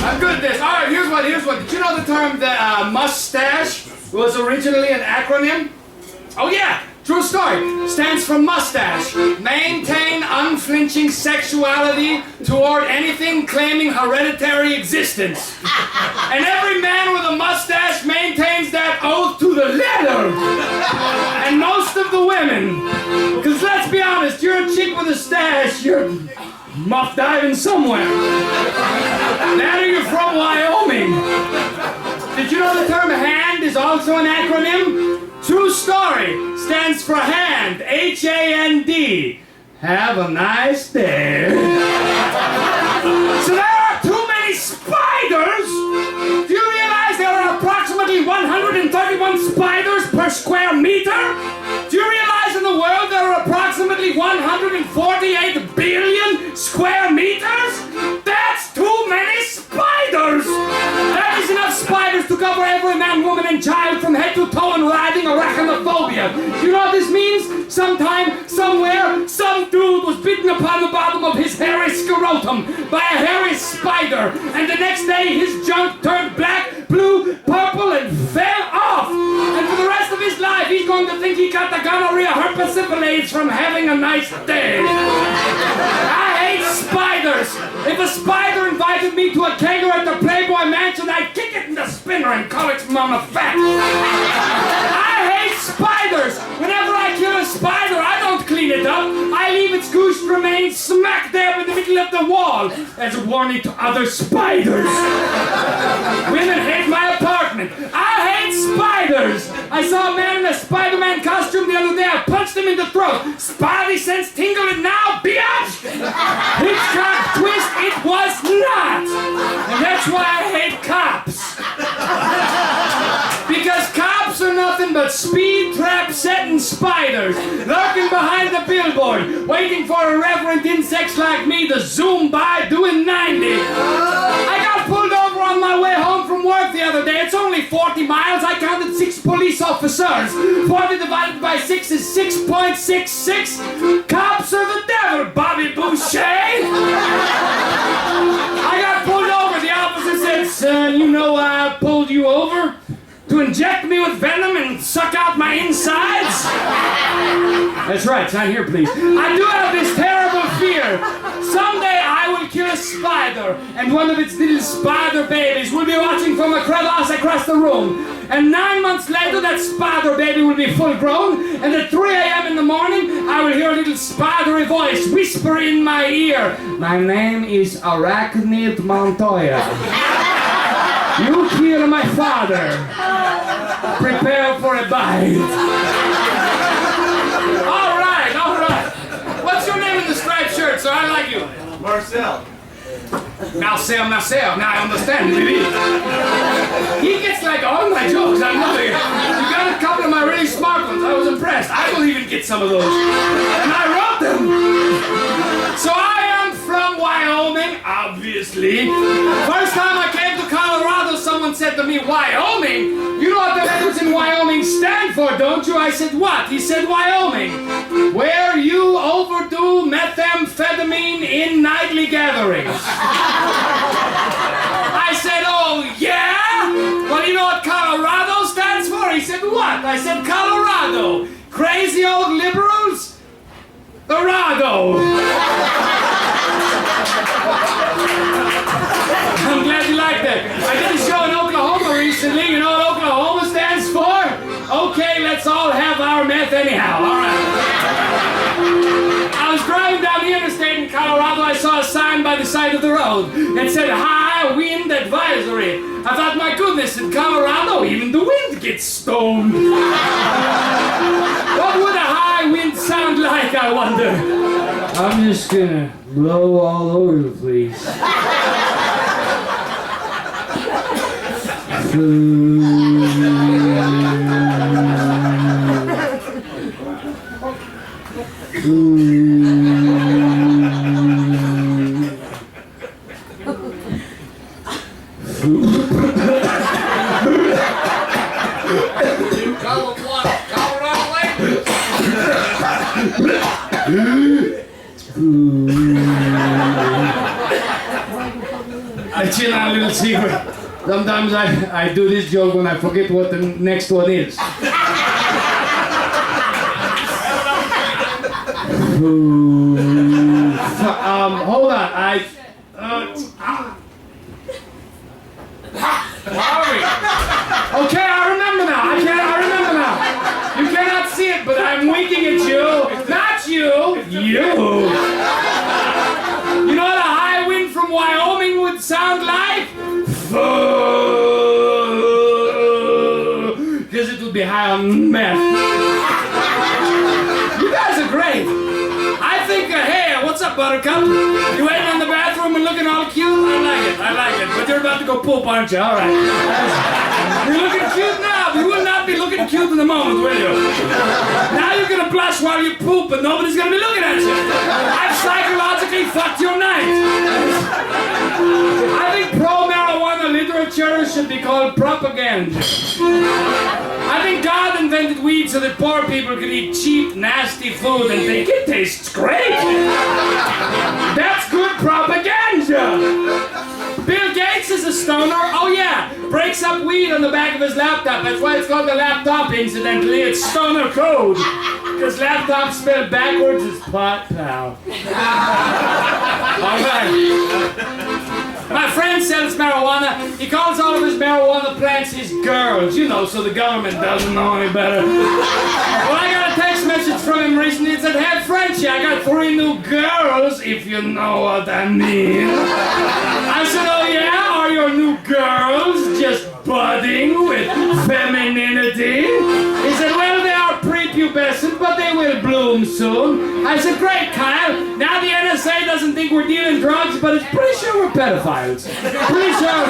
S1: I'm good at this. All right, here's what. Did you know the term mustache was originally an acronym? Oh yeah. True story. Stands for mustache. Maintain unflinching sexuality toward anything claiming hereditary existence. And every man with a mustache maintains that oath to the letter. And most of the women. Because let's be be honest, you're a chick with a stash. You're muff diving somewhere. Now you're from Wyoming. Did you know the term hand is also an acronym? True story. Stands for hand. H-A-N-D. Have a nice day. So there are too many spiders. Do you realize there are approximately 131 spiders per square meter? Do you realize in the world there are approximately 148 billion square meters? That's too many spiders! That is enough spiders to cover every man, woman, and child from head to toe and riding arachnophobia. You know what this means? Sometime, somewhere, some dude was bitten upon the bottom of his hairy scrotum by a hairy spider, and the next day his junk turned black, blue, purple, and fell off. And for the rest of his life, he's going to think he got the gonorrhea herpes syphilis from having a nice day. I hate spiders. If a spider invited me to a kegger at the Playboy Mansion, I'd kick it in the spinner and call its mama fat. I hate spiders. Whenever I kill a spider, I don't clean it up. I leave its goose remains smack dab in the middle of the wall as a warning to other spiders. Women hate my apartment. I hate spiders. I saw a man in a Spider-Man costume the other day. I punched him in the throat. Spidey sense tingling now, biatch. Hitchcock twist, it was not. And that's why I hate cops. Because cops are nothing but speed trap setting spiders lurking behind the billboard, waiting for a reverent insects like me to zoom by doing 90. I got pulled over on my way home from work the other day. It's only 40 miles. I counted 6 police officers. 40 divided by 6 is 6.66. Cops are the devil, Bobby Boucher. I got pulled over. The officer said, "Son, you know why I pulled you over? To inject me with venom and suck out my insides?" That's right, sign here, please. I do have this terrible fear. Someday I will kill a spider, and one of its little spider babies will be watching from a crevasse across the room. And 9 months later, that spider baby will be full grown, and at 3 a.m. in the morning, I will hear a little spidery voice whisper in my ear, "My name is Arachnid Montoya. You killed my father. Prepare for a bite." All right, all right. What's your name in the striped shirt, sir? I like you.
S2: Marcel.
S1: Marcel. Now I understand, baby. He gets like all my jokes. I love it. You got a couple of my really smart ones. I was impressed. I will even get some of those. And I wrote them. So I am from Wyoming, obviously. First time I came to Colorado, someone said to me, "Wyoming? You know what the letters in Wyoming stand for, don't you?" I said, "What?" He said, "Wyoming, where you overdo methamphetamine in nightly gatherings." I said, "Oh, yeah? Well, you know what Colorado stands for?" He said, "What?" I said, "Colorado. Crazy old liberals? Dorado." I'm glad you liked that. I did a show in Oklahoma recently. You know what Oklahoma stands for? Okay, let's all have our meth anyhow. All right. I was driving down the interstate in Colorado. I saw a sign by the side of the road that said high wind advisory. I thought, my goodness, in Colorado, even the wind gets stoned. What would a high wind sound like, I wonder? I'm just gonna blow all over the place. I chill out a little secret. Sometimes I do this joke when I forget what the next one is. Hold on. Okay, I remember now. I remember now. You cannot see it, but I'm winking at you. Not you. You. You know what a high wind from Wyoming would sound like? Because it would be high on meth. You guys are great. I think, hey, what's up, Buttercup? You waiting in the bathroom and looking all cute? I like it. But you're about to go poop, aren't you? All right. You're looking cute now. You will not be looking cute in a moment, will you? Now you're going to blush while you poop, and nobody's going to be looking at you. I've psychologically fucked your night. I think pro-marijuana literature should be called propaganda. I think God invented weed so that poor people could eat cheap, nasty food and think it tastes great. That's good propaganda. Bill Gates is a stoner. Oh yeah, breaks up weed on the back of his laptop. That's why it's called the laptop, incidentally. It's stoner code. Because laptop spelled backwards is pot pal. All right. My friend sells marijuana. He calls all of his marijuana plants his girls, you know, so the government doesn't know any better. Well, I got a text message from him recently. It said, "Hey, Frenchie, I got 3 new girls, if you know what I mean." I said, "Oh yeah? Are your new girls just budding with femininity?" He said, "Well, they are prepubescent, but they will bloom soon." I said, "Great, Kyle. Now the NSA doesn't think we're dealing drugs, but it's pretty sure we're pedophiles. Pretty sure."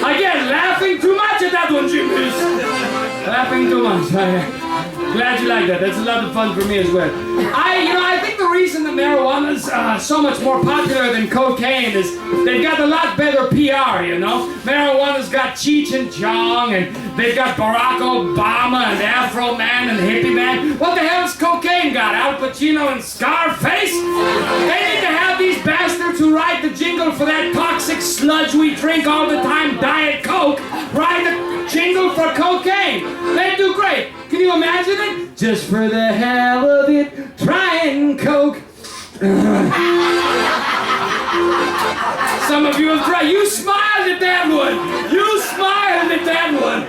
S1: Again, laughing too much at that one, Jimmy. Laughing too much. Glad you like that. That's a lot of fun for me as well. I think the reason that marijuana's so much more popular than cocaine is they've got a lot better PR, you know? Marijuana's got Cheech and Chong, and they've got Barack Obama, and Afro Man, and Hippie Man. What the hell's cocaine got? Al Pacino and Scarface? They need to have these bastards who write the jingle for that toxic sludge we drink all the time, Diet Coke, write a jingle for cocaine. They do great. Can you imagine it? Just for the hell of it, trying coke. Some of you have tried. You smiled at that one. You smiled at that one.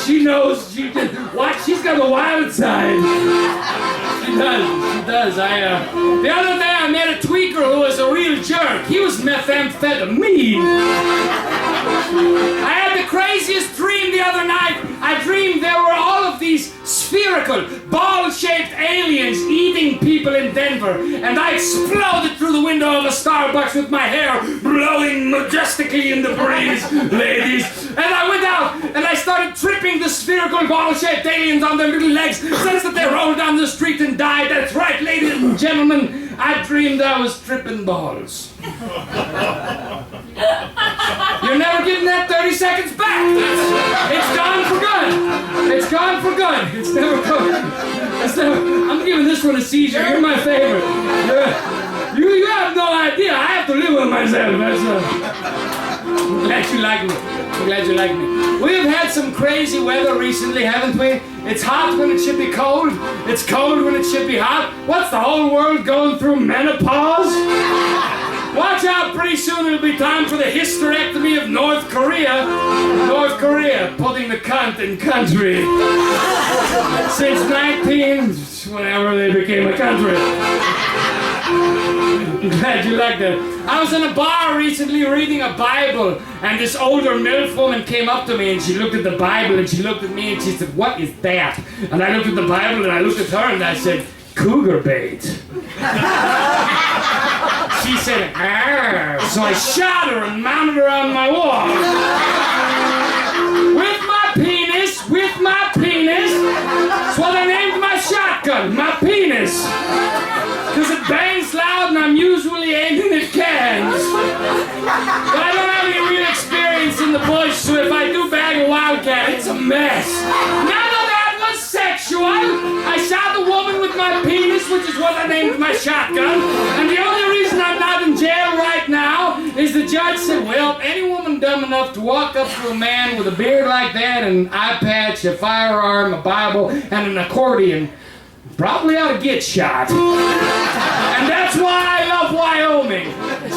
S1: She knows. She just, what? She's got a wild side. She does. She does. The other day I met a tweaker who was a real jerk. He was methamphetamine. I had the craziest dream the other night. I dreamed there were all of these spherical, ball-shaped aliens eating people in Denver, and I exploded through the window of a Starbucks with my hair blowing majestically in the breeze, ladies. And I went out and I started tripping the spherical, ball-shaped aliens on their little legs, such that they rolled down the street and died. That's right, ladies and gentlemen. I dreamed I was tripping balls. You're never getting that 30 seconds back. It's gone for good. It's gone for good. It's never good. I'm giving this one a seizure. You're my favorite. You have no idea. I have to live with myself. I'm glad you like me. I'm glad you like me. We have had some crazy weather recently, haven't we? It's hot when it should be cold. It's cold when it should be hot. What's the whole world going through? Menopause? Watch out, pretty soon it'll be time for the hysterectomy of North Korea. North Korea, putting the cunt in country. Since whenever they became a country. I'm glad you like that. I was in a bar recently reading a Bible, and this older MILF woman came up to me and she looked at the Bible and she looked at me and she said, "What is that?" And I looked at the Bible and I looked at her and I said, "Cougar bait." She said, "Arr." So I shot her and mounted her on my wall. With my penis. That's what I named my shotgun, my penis. Because it bangs loud and I'm usually aiming at cans. But I don't have any real experience in the bush, so if I do bag a wildcat, it's a mess. None of that was sexual. I shot the woman with my penis, which is what I named my shotgun. And the only reason I'm not in jail right now is the judge said, well, any woman dumb enough to walk up to a man with a beard like that, and an eye patch, a firearm, a Bible, and an accordion probably ought to get shot. And that's why I love Wyoming.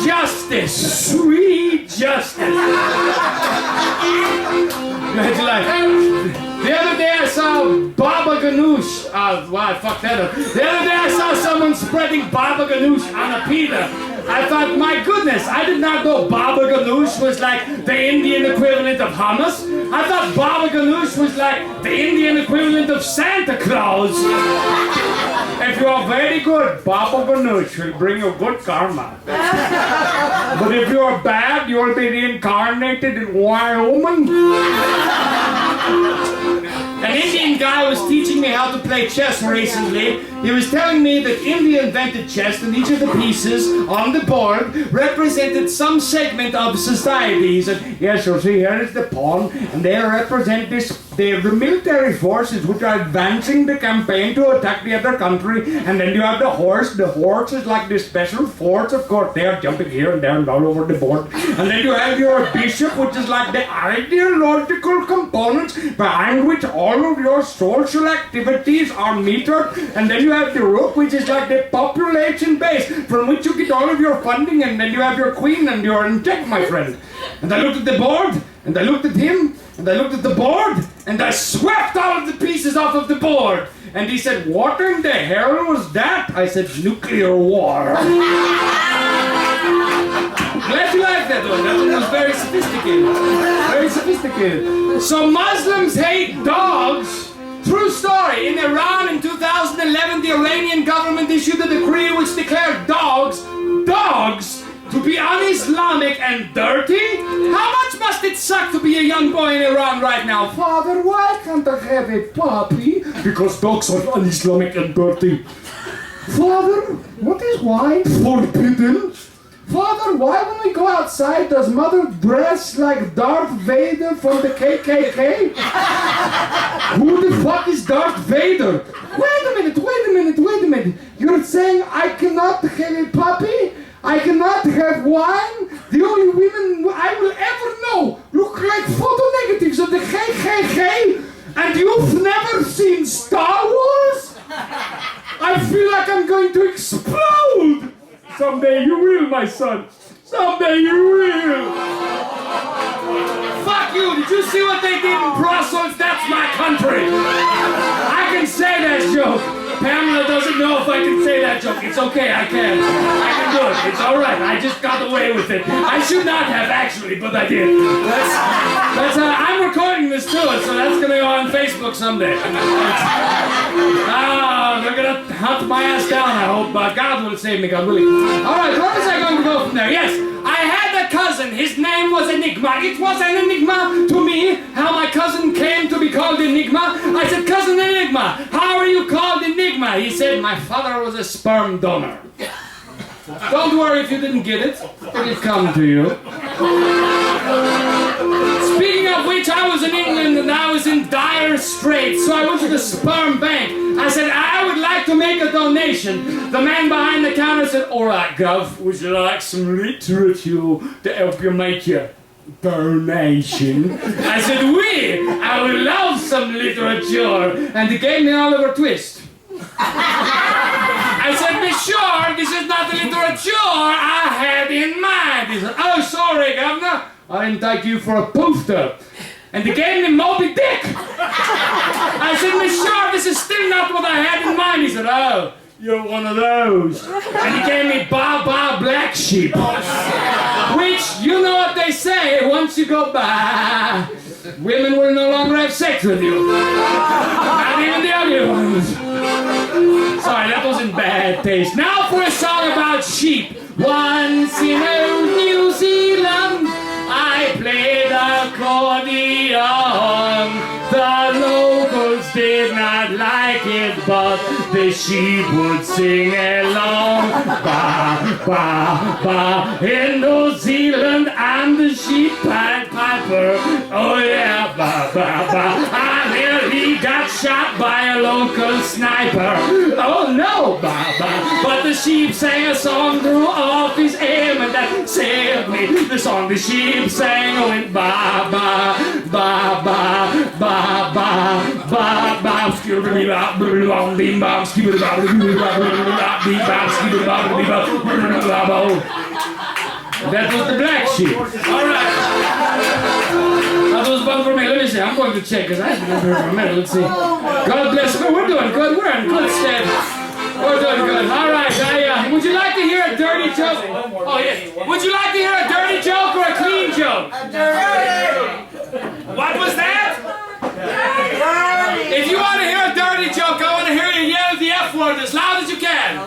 S1: Justice. Sweet justice. Glad you like it. The other day I saw Baba ganoush. Wow, I fucked that up. The other day I saw someone spreading baba ganoush on a pita. I thought, my goodness, I did not know baba ganoush was like the Indian equivalent of hummus. I thought baba ganoush was like the Indian equivalent of Santa Claus. If you are very good, baba ganoush will bring you good karma. But if you are bad, you will be reincarnated in Wyoming. An Indian guy was teaching me how to play chess recently. He was telling me that India invented chess and each of the pieces on the board represented some segment of society. He said, yes, so see, here is the pawn, and they represent the military forces which are advancing the campaign to attack the other country, and then you have the horse. The horse is like the special force, of course. They are jumping here and there and all over the board. And then you have your bishop, which is like the ideological components behind which all of your social activities are metered, and then you have the rook, which is like the population base from which you get all of your funding, and then you have your queen, and you're in check, my friend. And I looked at the board, and I looked at him, and I looked at the board, and I swept all of the pieces off of the board. And he said, what in the hell was that? I said, nuclear war. Glad you like that one. That one was very sophisticated. Very sophisticated. So Muslims hate dogs. True story. In Iran in 2011, the Iranian government issued a decree which declared dogs to be un-Islamic and dirty. How much must it suck to be a young boy in Iran right now? Father, why can't I have a puppy? Because dogs are un-Islamic and dirty. Father, what is wine? Forbidden. Father, why when we go outside does mother dress like Darth Vader from the KKK? Who the fuck is Darth Vader? Wait a minute. You're saying I cannot have a puppy? I cannot have wine? The only women I will ever know look like photo negatives of the KKK? And you've never seen Star Wars? I feel like I'm going to explode! Someday you will, my son. Someday you will. Fuck you. Did you see what they did in Brussels? That's my country. I can say that joke. Pamela doesn't know if I can say that joke. It's okay, I can. I can do it. It's all right. I just got away with it. I should not have actually, but I did. I'm recording this too, so that's gonna go on Facebook someday. They're gonna hunt my ass down, I hope. God will save me, God willing. All right, where was I going to go from there? Yes, I had a cousin. His name was Enigma. It was an enigma to me how my cousin came to be called Enigma. I said, Cousin Enigma, how are you called Enigma? He said, my father was a sperm donor. Don't worry if you didn't get it. It'll come to you. Speaking of which, I was in England and I was in dire straits, so I went to the sperm bank. I said, I would like to make a donation. The man behind the counter said, all right, Gov, would you like some literature to help you make your donation? I said, oui, I would love some literature. And he gave me Oliver Twist. I said, Monsieur, this is not the literature I had in mind. He said, oh, sorry, Governor. I didn't take you for a poster. And they gave me Moby Dick. I said, Monsieur, this is still not what I had in mind. He said, oh, you're one of those. And he gave me Ba Black Sheep. Which, you know what they say, once you go by, women will no longer have sex with you. Not even the ugly ones. Sorry, that was in bad taste. Now for a song about sheep. Once in old New Zealand, I played accordion. The locals did not like it, but the sheep would sing along. Ba, ba, ba. In New Zealand, I'm the sheep piper. Oh yeah, ba, ba, ba. I hear he got shot by a local sniper. Oh no, ba, ba. But the sheep sang a song, drew off his aim, and that saved me. The song the sheep sang went ba, ba, ba, ba, ba, ba, ba, ba. That was the black sheep. All right. That was fun for me. Let me is it? I'm going to check because I haven't been here for a minute. Let's see. God bless you. We're doing good. We're in good stead. We're doing good. All right. Would you like to hear a dirty joke? Oh, yeah. Would you like to hear a dirty joke or a clean joke?
S3: A dirty.
S1: What was that? If you want to hear a dirty joke, I want to hear you yell the F word as loud as you can.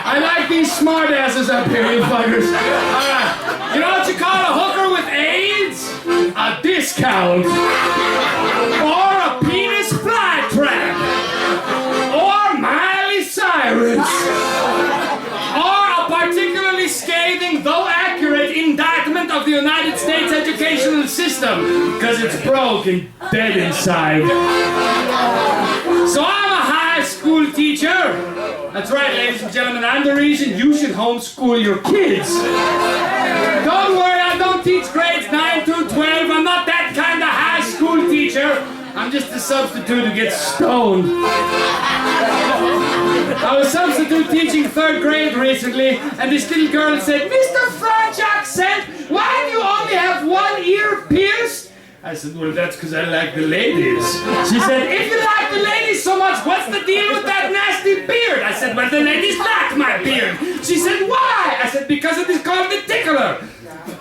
S1: I like these smart asses up here, you fuckers. Alright. You know what you call a hooker with AIDS? A discount. Or a penis fly trap. Or Miley Cyrus. Or a particularly scathing, though accurate, indictment of the United States educational system. Because it's broke and dead inside. So I'm a high school teacher. That's right, ladies and gentlemen, I'm the reason you should homeschool your kids. Don't worry, I don't teach grades 9 through 12. I'm not that kind of high school teacher. I'm just a substitute who gets stoned. I was substitute teaching 3rd grade recently, and this little girl said, Mr. French accent, why do you only have one ear pierced? I said, well, that's because I like the ladies. She said, if you like the ladies so much, what's the deal with that nasty beard? I said, well, the ladies like my beard. She said, why? I said, because it is called the tickler.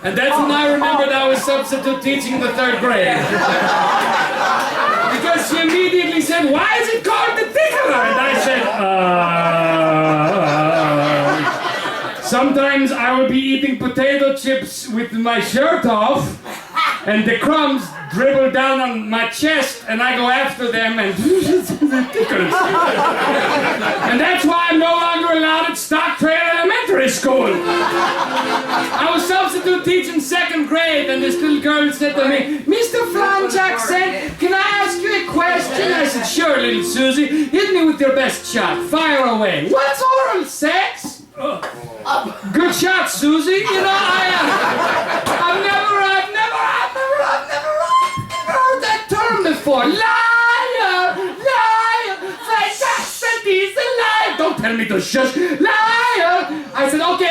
S1: And that's when I remembered I was substitute teaching the 3rd grade. Because she immediately said, why is it called the tickler? And I said, sometimes I will be eating potato chips with my shirt off, and the crumbs dribble down on my chest, and I go after them, and it tickles. And that's why I'm no longer allowed at Stock Trail Elementary School. I was substitute teaching 2nd grade, and this little girl said to me, Mr. Flange accent, can I ask you a question? I said, sure, little Susie. Hit me with your best shot. Fire away. What's oral sex? Good shot, Susie. You know, I've never heard that term before. Liar! French accent is a liar! Don't tell me to shush. Liar! I said, okay.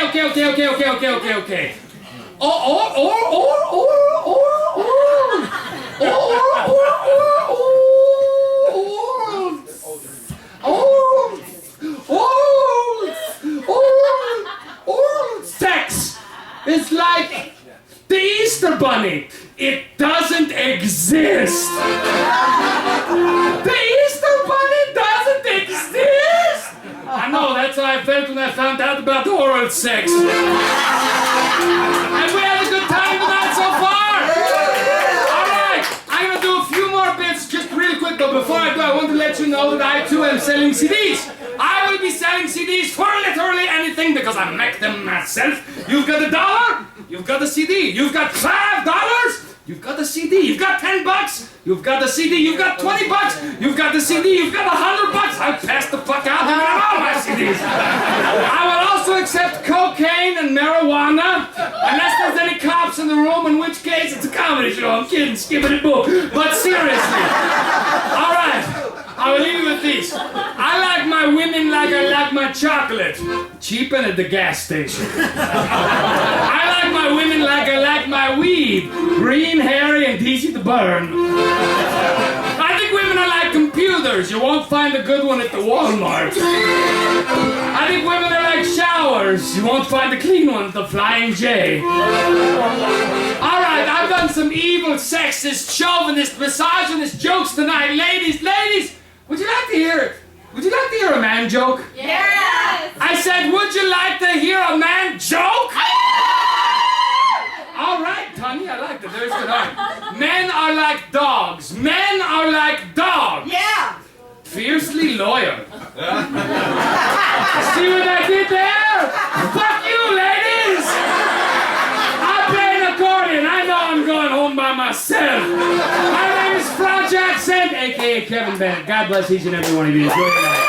S1: Oral sex is like the Easter Bunny. It doesn't exist. The Easter Bunny doesn't exist. I know, that's how I felt when I found out about oral sex. And we had a good time tonight so far. All right, I'm gonna do a few more bits just real quick, but before I do, I want to let you know that I too am selling CDs. I will be selling CDs for literally anything because I make them myself. You've got $1, you've got a CD. You've got $5, you've got a CD. You've got $10, you've got a CD. You've got $20, you've got the CD. You've got $100, I'll pass the fuck out and get all my CDs. I will also accept cocaine and marijuana, unless there's any cops in the room, in which case it's a comedy show. I'm kidding, skibbity-boo. But seriously, all right. I will leave you with these. I like my women like I like my chocolate. Cheap and at the gas station. I like my women like I like my weed. Green, hairy, and easy to burn. I think women are like computers. You won't find a good one at the Walmart. I think women are like showers. You won't find a clean one at the Flying J. Alright, I've done some evil, sexist, chauvinist, misogynist jokes tonight. Ladies, would you like to hear it? Would you like to hear a man joke?
S3: Yes!
S1: I said, would you like to hear a man joke? All right, Tanya, I like that. There's good art. Men are like dogs. Men are like dogs.
S3: Yeah!
S1: Fiercely loyal. See what I did there? Fuck you, ladies! I play an accordion. I know I'm going home by myself. My name is French Accent, a.k.a. Kevin Bennett. God bless each and every one of you. Enjoy your night.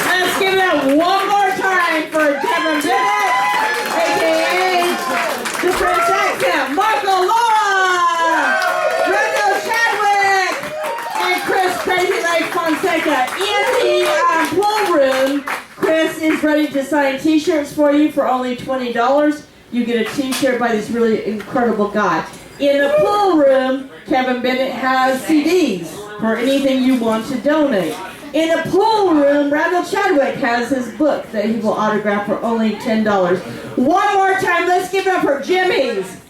S4: Let's give it up one more time for Kevin Bennett, a.k.a. the French Accent, Michael Laura, Brenda Chadwick, and Chris Crazy Lake Fonseca in the pool room. ready to sign t-shirts for you for only $20. You get a t-shirt by this really incredible guy. In the pool room, Kevin Bennett has CDs for anything you want to donate. In the pool room, Randall Chadwick has his book that he will autograph for only $10. One more time, let's give it up for Jimmy's